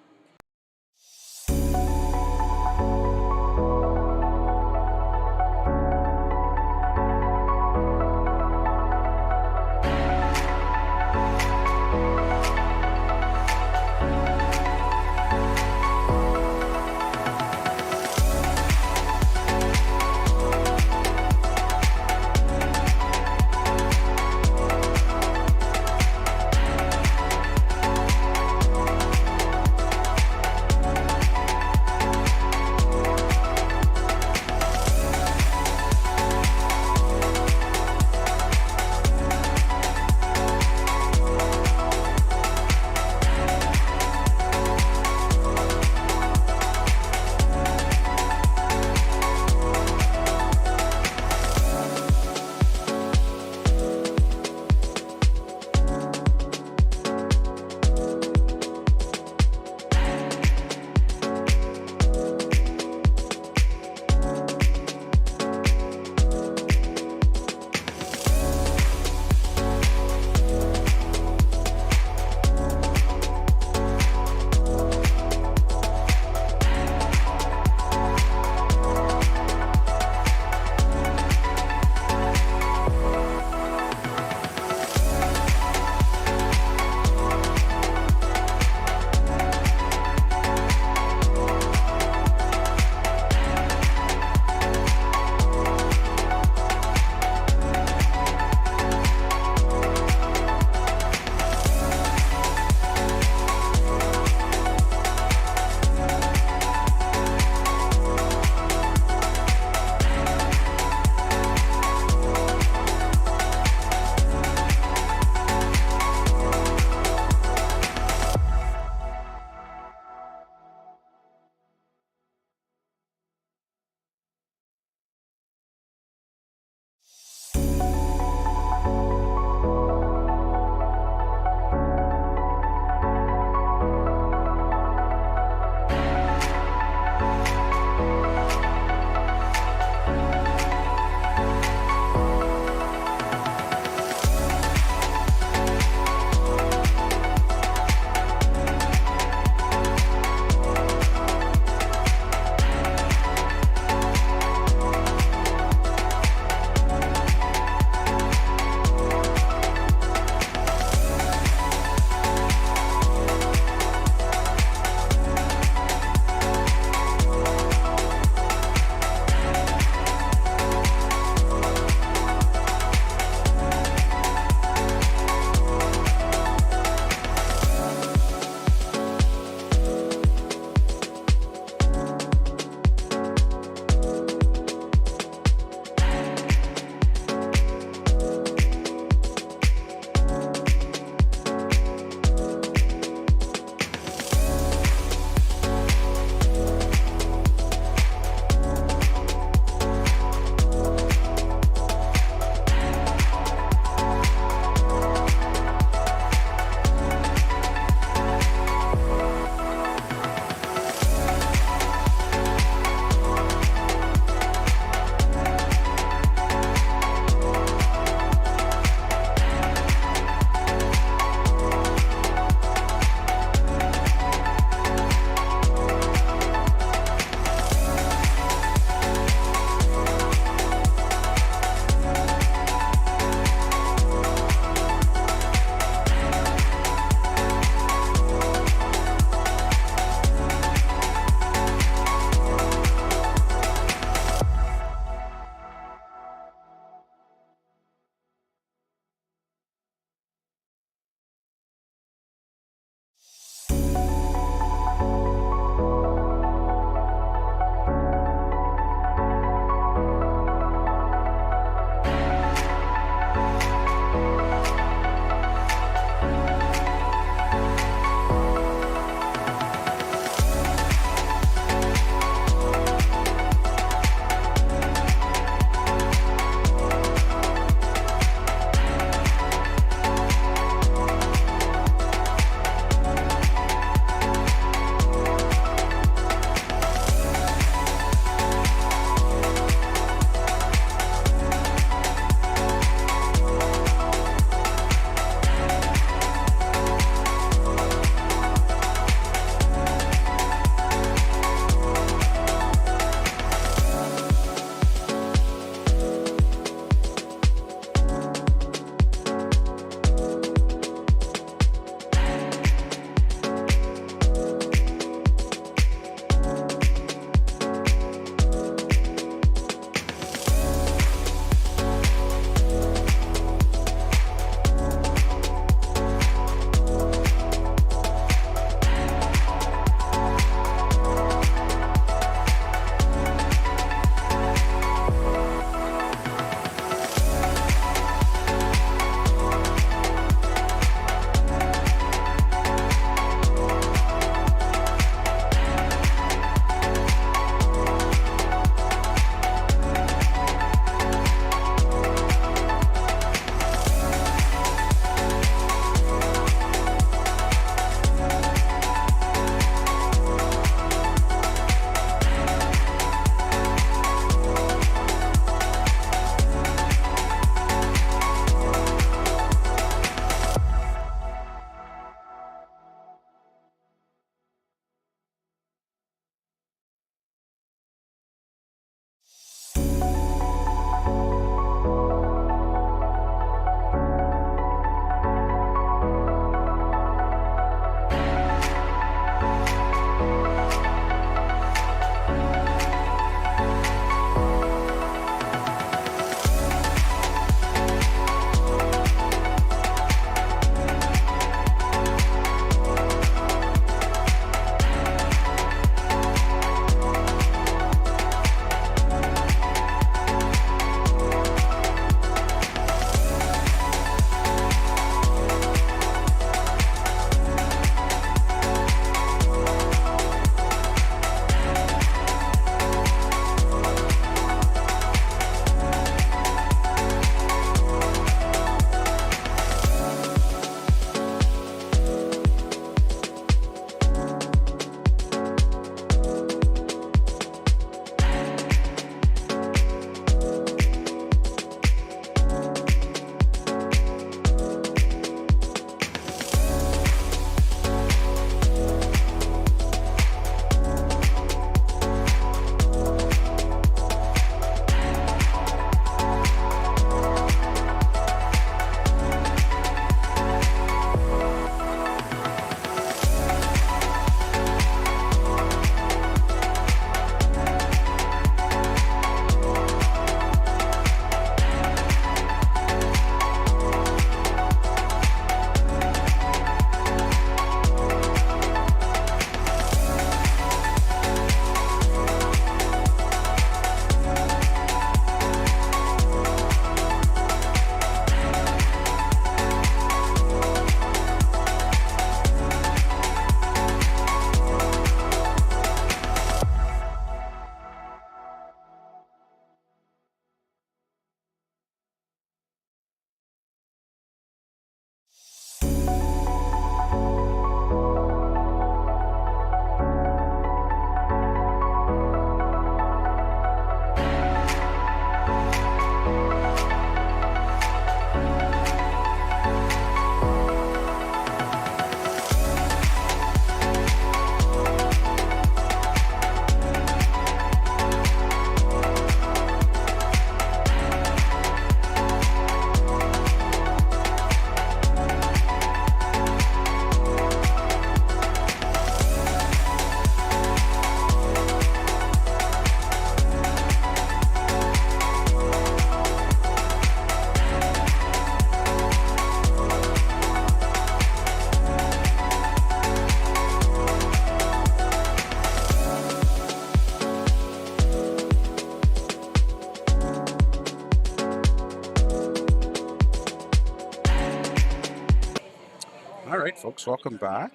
Folks, welcome back.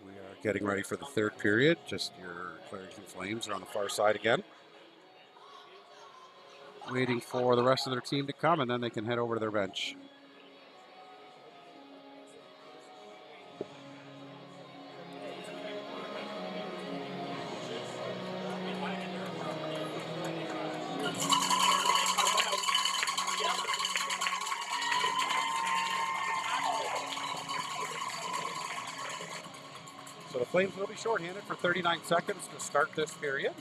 We are getting ready for the third period. Just your Clarington Flames are on the far side again, waiting for the rest of their team to come, and then they can head over to their bench. So the Flames will be shorthanded for 39 seconds to start this period.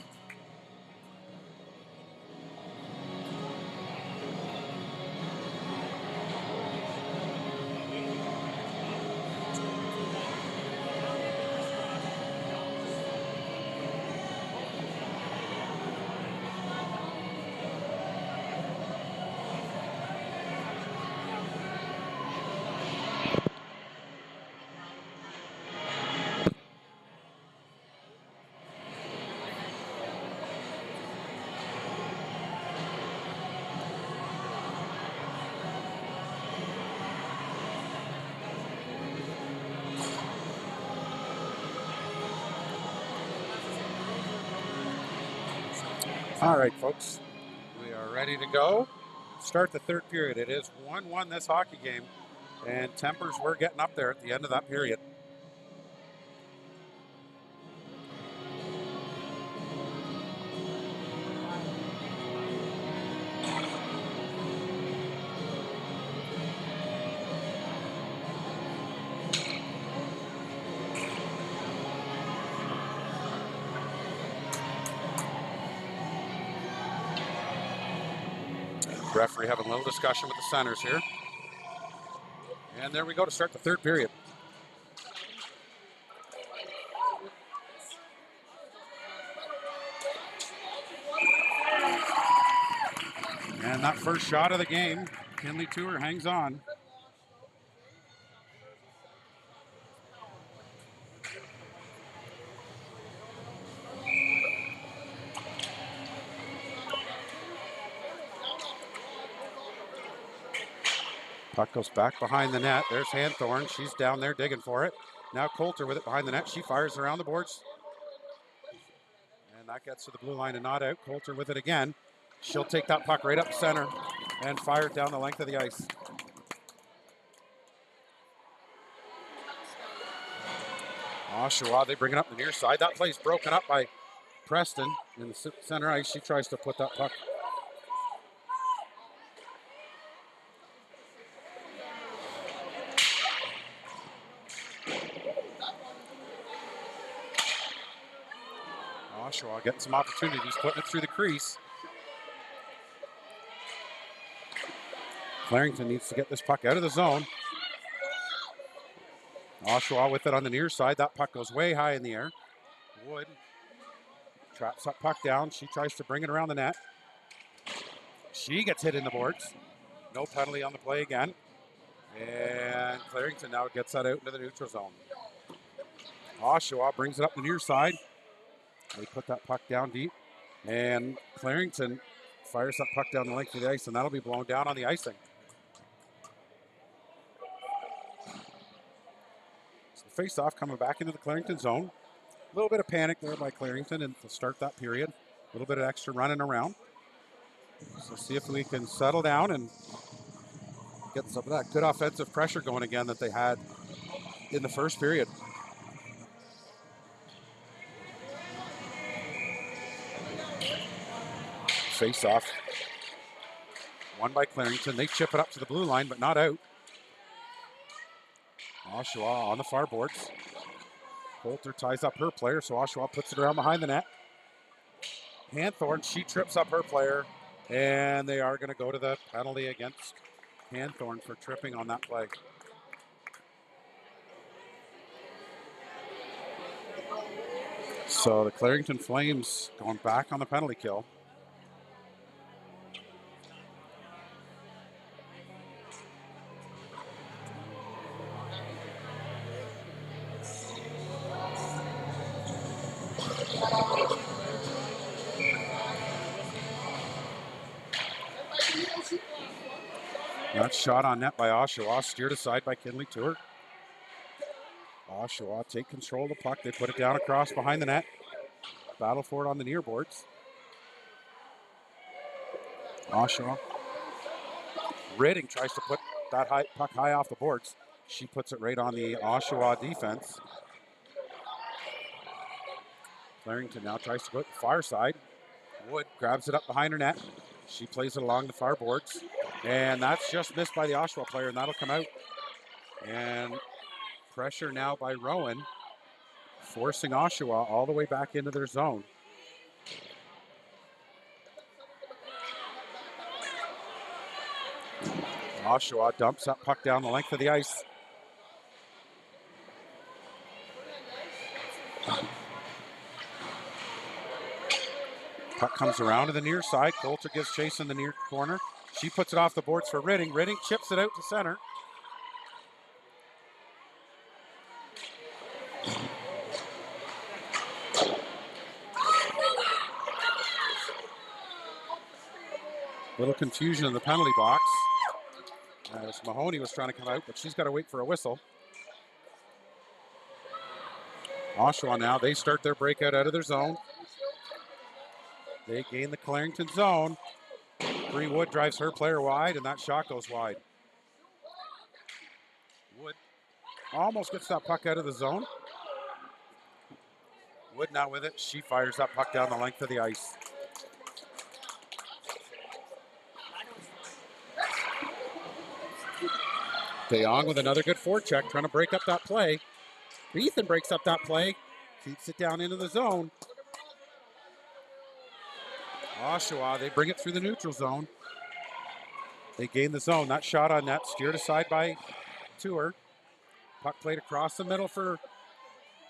All right, folks, we are ready to go. Start the third period. It is 1-1 this hockey game, and tempers were getting up there at the end of that period. Referee having a little discussion with the centers here. And there we go to start the third period. And that first shot of the game, Kinley Tour hangs on. Puck goes back behind the net. There's Hanthorn. She's down there digging for it. Now Coulter with it behind the net. She fires around the boards. And that gets to the blue line and not out. Coulter with it again. She'll take that puck right up center and fire it down the length of the ice. Oshawa, they bring it up the near side. That play's broken up by Preston in the center ice. She tries to put that puck. Oshawa getting some opportunities, putting it through the crease. Clarington needs to get this puck out of the zone. Oshawa with it on the near side. That puck goes way high in the air. Wood traps that puck down. She tries to bring it around the net. She gets hit in the boards. No penalty on the play again. And Clarington now gets that out into the neutral zone. Oshawa brings it up the near side. They put that puck down deep. And Clarington fires that puck down the length of the ice, and that'll be blown down on the icing. So the face-off coming back into the Clarington zone. A little bit of panic there by Clarington and to start that period. A little bit of extra running around. So see if we can settle down and get some of that good offensive pressure going again that they had in the first period. Face-off. Won by Clarington. They chip it up to the blue line, but not out. Oshawa on the far boards. Coulter ties up her player, so Oshawa puts it around behind the net. Hanthorn, she trips up her player, and they are going to go to the penalty against Hanthorn for tripping on that play. So the Clarington Flames going back on the penalty kill. That shot on net by Oshawa, steered aside by Kinley Tour. Oshawa take control of the puck. They put it down across behind the net. Battle for it on the near boards. Oshawa. Ridding tries to put that puck high off the boards. She puts it right on the Oshawa defense. Clarington now tries to go to the far side. Wood grabs it up behind her net. She plays it along the far boards. And that's just missed by the Oshawa player, and that'll come out. And pressure now by Rowan, forcing Oshawa all the way back into their zone. Oshawa dumps that puck down the length of the ice. Puck comes around to the near side. Coulter gives chase in the near corner. She puts it off the boards for Ridding. Ridding chips it out to center. Little confusion in the penalty box as Mahoney was trying to come out, but she's got to wait for a whistle. Oshawa now, they start their breakout out of their zone. They gain the Clarington zone. Bree Wood drives her player wide, and that shot goes wide. Wood almost gets that puck out of the zone. Wood now with it. She fires that puck down the length of the ice. DeYoung with another good forecheck, trying to break up that play. Ethan breaks up that play, keeps it down into the zone. Oshawa, they bring it through the neutral zone. They gain the zone. That shot on net, steered aside by Tour. Puck played across the middle for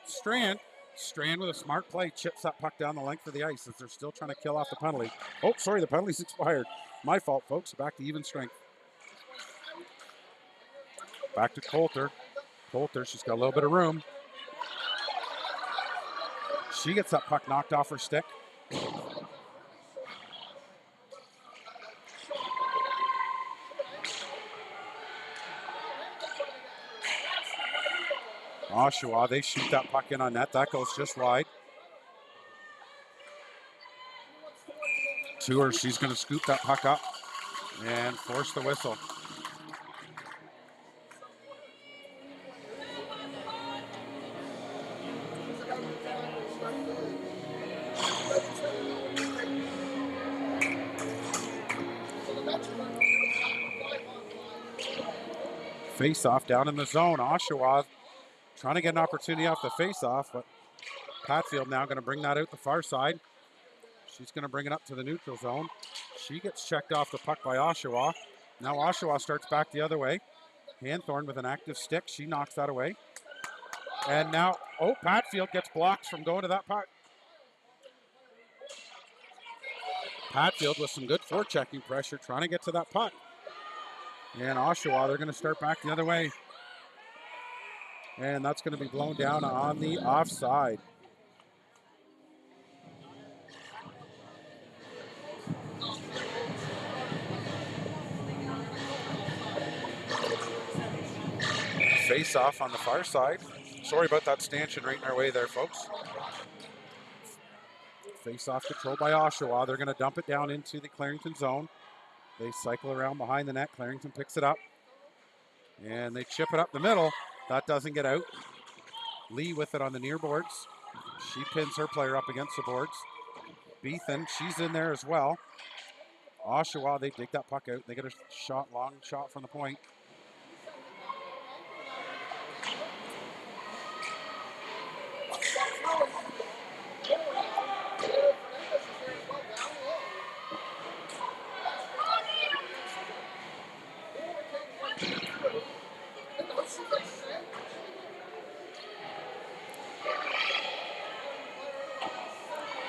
Strand. Strand with a smart play chips that puck down the length of the ice as they're still trying to kill off the penalty. Oh, sorry, the penalty's expired. My fault, folks. Back to even strength. Back to Coulter. Coulter, she's got a little bit of room. She gets that puck knocked off her stick. Oshawa, they shoot that puck in on net. That goes just wide. Tour, she's going to scoop that puck up and force the whistle. Face-off down in the zone. Oshawa trying to get an opportunity off the face-off, but Patfield now going to bring that out the far side. She's going to bring it up to the neutral zone. She gets checked off the puck by Oshawa. Now Oshawa starts back the other way. Hanthorn with an active stick. She knocks that away. And now, Patfield gets blocked from going to that puck. Patfield with some good forechecking pressure, trying to get to that puck. And Oshawa, they're going to start back the other way. And that's going to be blown down on the offside. Face off on the far side. Sorry about that stanchion right in our way there, folks. Face off controlled by Oshawa. They're going to dump it down into the Clarington zone. They cycle around behind the net. Clarington picks it up. And they chip it up the middle. That doesn't get out. Lee with it on the near boards. She pins her player up against the boards. Beethan, she's in there as well. Oshawa, they dig that puck out. They get a shot, long shot from the point.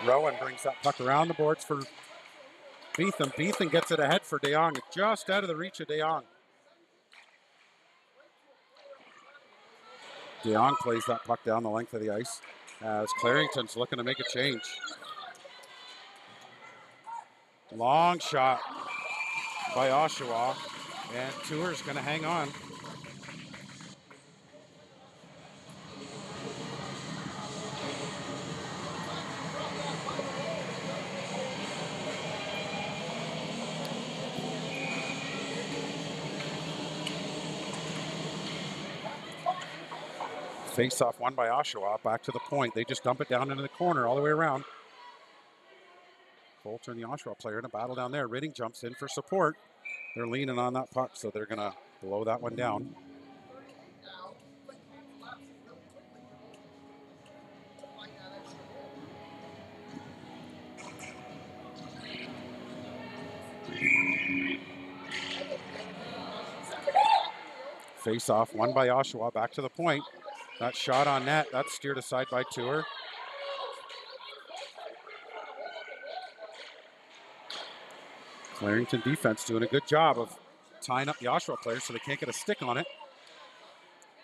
Rowan brings that puck around the boards for Beetham. Beetham gets it ahead for DeYoung, just out of the reach of DeYoung. DeYoung plays that puck down the length of the ice as Clarington's looking to make a change. Long shot by Oshawa, and Tour's going to hang on. Face-off won by Oshawa. Back to the point. They just dump it down into the corner all the way around. Coulter and the Oshawa player in a battle down there. Ridding jumps in for support. They're leaning on that puck, so they're going to blow that one down. Face-off won by Oshawa. Back to the point. That shot on net. That's steered aside by Tour. Clarington defense doing a good job of tying up the Oshawa players so they can't get a stick on it.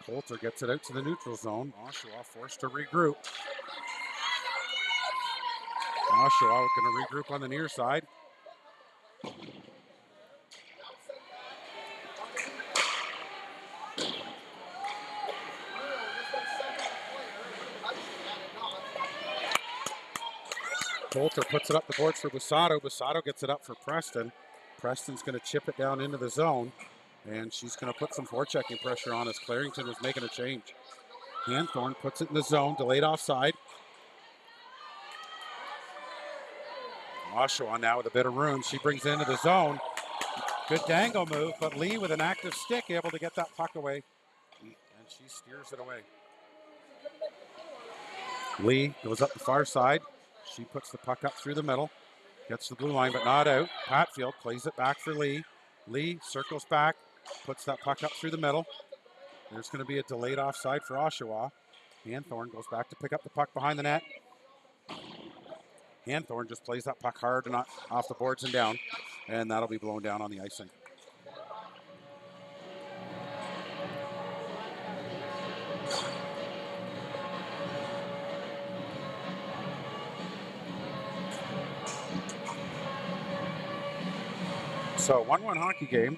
Coulter gets it out to the neutral zone. Oshawa forced to regroup. Oshawa going to regroup on the near side. Coulter puts it up the boards for Busato. Busato gets it up for Preston. Preston's going to chip it down into the zone, and she's going to put some forechecking pressure on as Clarington was making a change. Hanthorn puts it in the zone, delayed offside. Oshawa now with a bit of room. She brings it into the zone. Good dangle move, but Lee with an active stick able to get that puck away, and she steers it away. Lee goes up the far side. She puts the puck up through the middle, gets the blue line, but not out. Patfield plays it back for Lee. Lee circles back, puts that puck up through the middle. There's going to be a delayed offside for Oshawa. Hanthorn goes back to pick up the puck behind the net. Hanthorn just plays that puck hard and off the boards and down, and that'll be blown down on the icing. So 1-1 hockey game.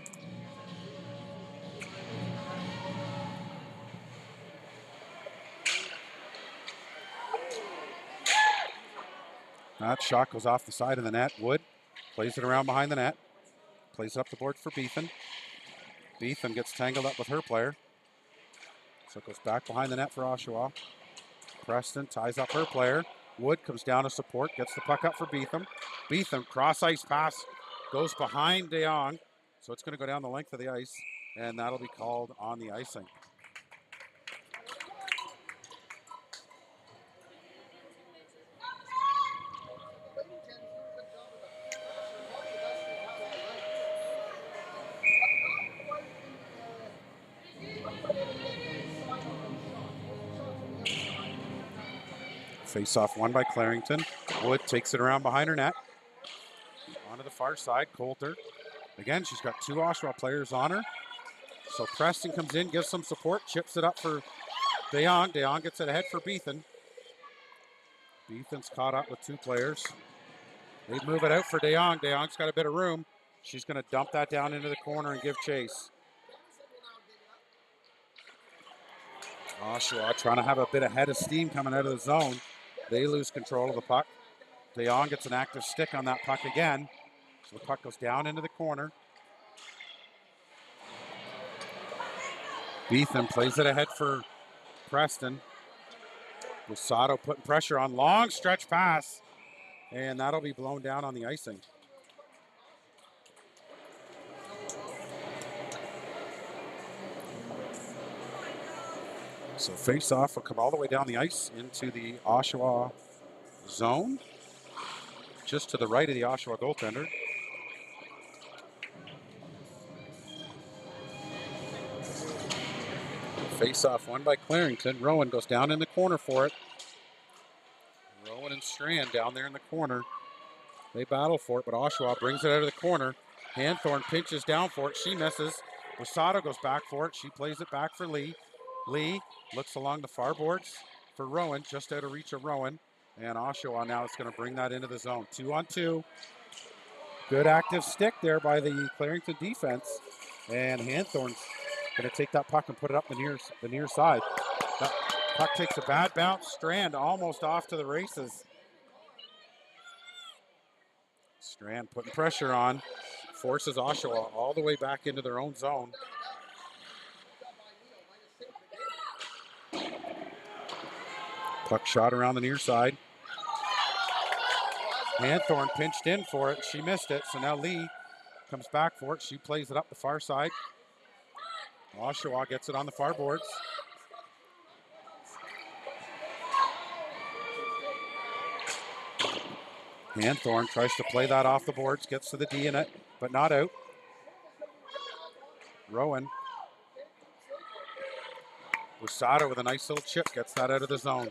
That shot goes off the side of the net. Wood plays it around behind the net. Plays it up the board for Beetham. Beetham gets tangled up with her player. So it goes back behind the net for Oshawa. Preston ties up her player. Wood comes down to support, gets the puck up for Beetham. Beetham, cross-ice pass, goes behind DeYoung. So it's going to go down the length of the ice, and that'll be called on the icing. Face-off won by Clarington. Wood takes it around behind her net. Onto the far side, Coulter. Again, she's got two Oshawa players on her. So Preston comes in, gives some support, chips it up for DeYoung. DeYoung gets it ahead for Beetham. Beetham's caught up with two players. They move it out for DeYoung. DeYoung's got a bit of room. She's going to dump that down into the corner and give chase. Oshawa trying to have a bit of head of steam coming out of the zone. They lose control of the puck. DeYoung gets an active stick on that puck again. So the puck goes down into the corner. Beetham plays it ahead for Preston. Busato putting pressure on. Long stretch pass. And that'll be blown down on the icing. So face-off will come all the way down the ice into the Oshawa zone. Just to the right of the Oshawa goaltender. Face-off won by Clarington. Rowan goes down in the corner for it. Rowan and Strand down there in the corner. They battle for it, but Oshawa brings it out of the corner. Hanthorn pinches down for it. She misses. Busato goes back for it. She plays it back for Lee. Lee looks along the far boards for Rowan, just out of reach of Rowan. And Oshawa now is going to bring that into the zone. 2-on-2. Good active stick there by the Clarington defense. And Hanthorn's going to take that puck and put it up the near side. That puck takes a bad bounce. Strand almost off to the races. Strand putting pressure on. Forces Oshawa all the way back into their own zone. Puck shot around the near side. Hanthorn pinched in for it. She missed it. So now Lee comes back for it. She plays it up the far side. Oshawa gets it on the far boards. Hanthorn tries to play that off the boards. Gets to the D in it, but not out. Rowan. Wasada with a nice little chip. Gets that out of the zone.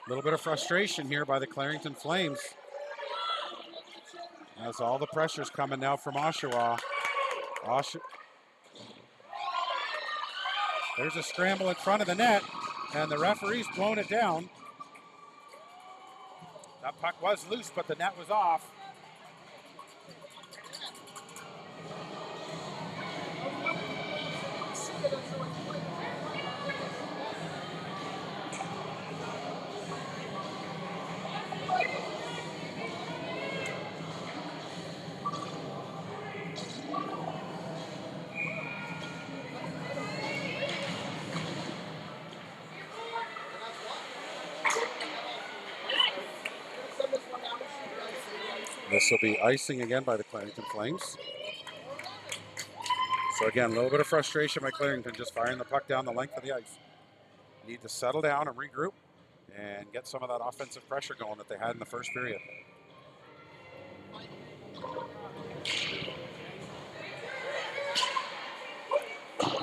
A little bit of frustration here by the Clarington Flames. As all the pressure's coming now from Oshawa. There's a scramble in front of the net, and the referee's blown it down. That puck was loose, but the net was off. This will be icing again by the Clarington Flames. So again, a little bit of frustration by Clarington, just firing the puck down the length of the ice. Need to settle down and regroup and get some of that offensive pressure going that they had in the first period.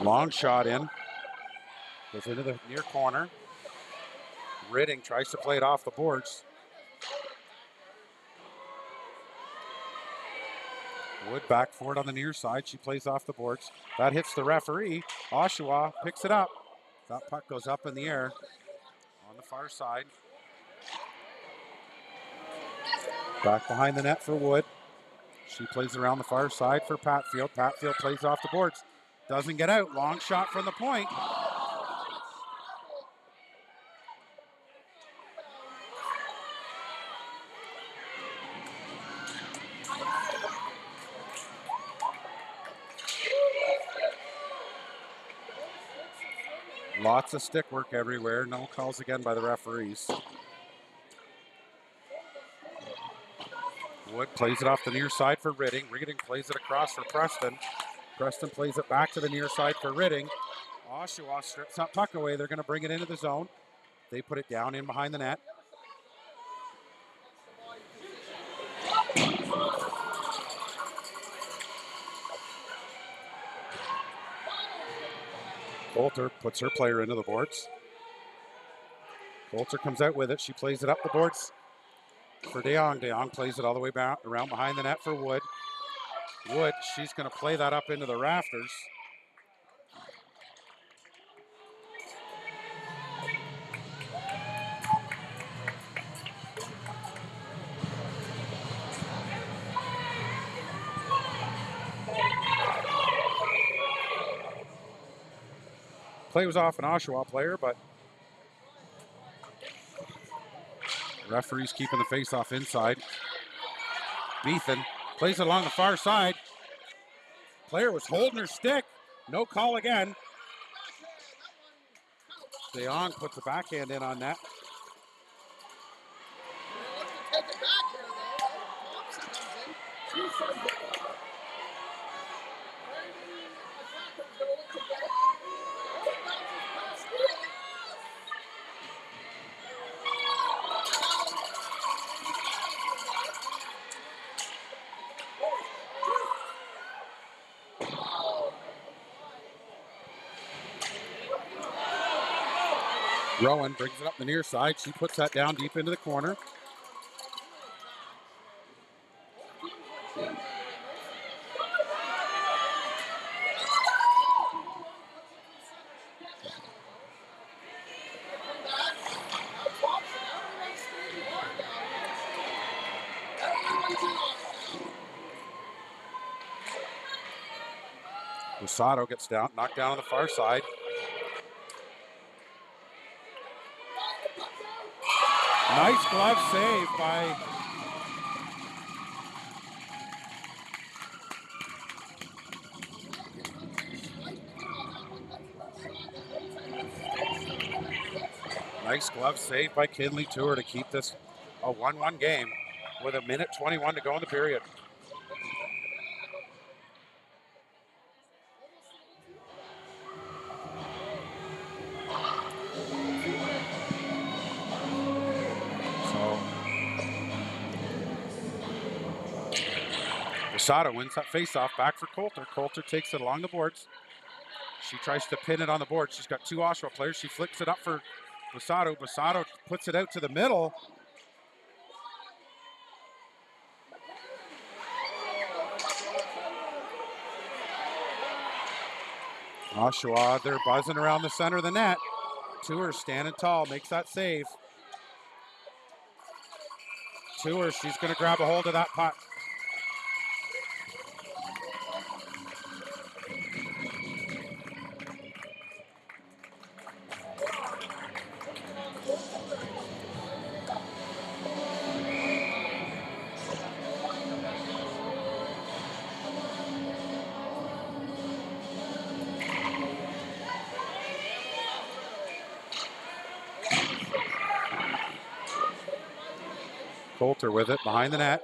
Long shot in. Goes into the near corner. Ridding tries to play it off the boards. Wood back for it on the near side. She plays off the boards. That hits the referee. Oshawa picks it up. That puck goes up in the air on the far side. Back behind the net for Wood. She plays around the far side for Patfield. Patfield plays off the boards. Doesn't get out. Long shot from the point. Lots of stick work everywhere. No calls again by the referees. Wood plays it off the near side for Ridding. Ridding plays it across for Preston. Preston plays it back to the near side for Ridding. Oshawa strips that puck away. They're going to bring it into the zone. They put it down in behind the net. Coulter puts her player into the boards. Coulter comes out with it. She plays it up the boards for DeYoung. DeYoung plays it all the way back around behind the net for Wood. Wood, she's going to play that up into the rafters. Play was off an Oshawa player, but referee's keeping the face-off inside. Beethan plays it along the far side. Player was holding her stick. No call again. DeYoung puts a backhand in on that. Rowan brings it up the near side. She puts that down deep into the corner. Rosado gets down, knocked down on the far side. Nice glove save by Nice glove save by Kinley Tour to keep this a 1-1 game with 1:21 to go in the period. So Posada wins that faceoff, back for Coulter. Coulter takes it along the boards. She tries to pin it on the board. She's got two Oshawa players. She flicks it up for Posada. Posada puts it out to the middle. Oshawa, they're buzzing around the center of the net. Tour standing tall, makes that save. Tour, she's going to grab a hold of that puck. Coulter with it behind the net.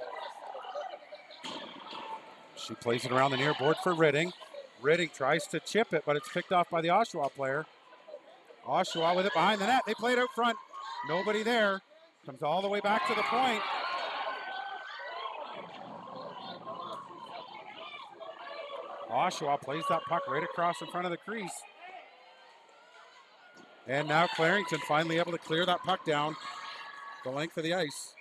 She plays it around the near board for Ridding. Ridding tries to chip it, but it's picked off by the Oshawa player. Oshawa with it behind the net. They play it out front. Nobody there. Comes all the way back to the point. Oshawa plays that puck right across in front of the crease. And now Clarington finally able to clear that puck down the length of the ice.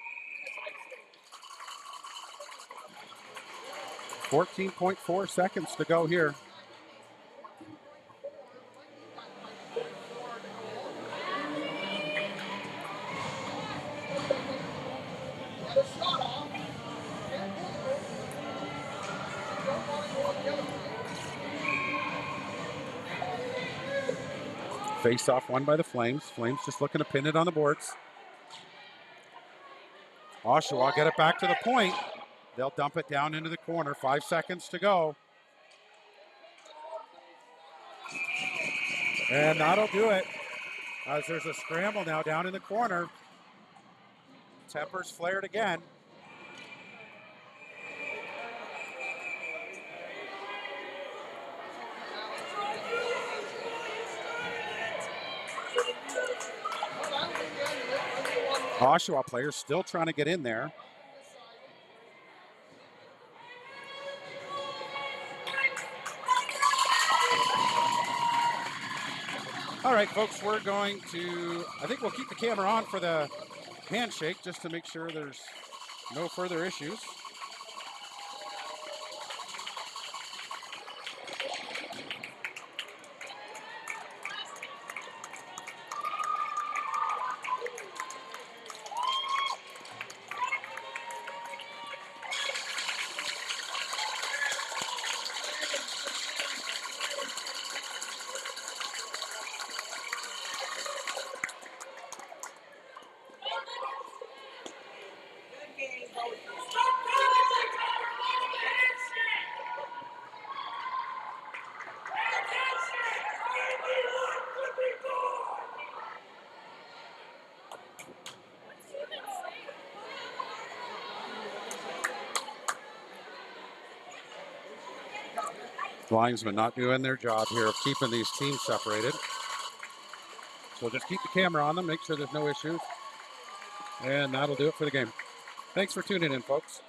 14.4 seconds to go here. Face off won by the Flames. Flames just looking to pin it on the boards. Oshawa get it back to the point. They'll dump it down into the corner. 5 seconds to go. And that'll do it. As there's a scramble now down in the corner. Tempers flared again. Oshawa players still trying to get in there. All right, folks, we're going to, I think we'll keep the camera on for the handshake just to make sure there's no further issues. Linesmen not doing their job here of keeping these teams separated. So just keep the camera on them, make sure there's no issues. And that'll do it for the game. Thanks for tuning in, folks.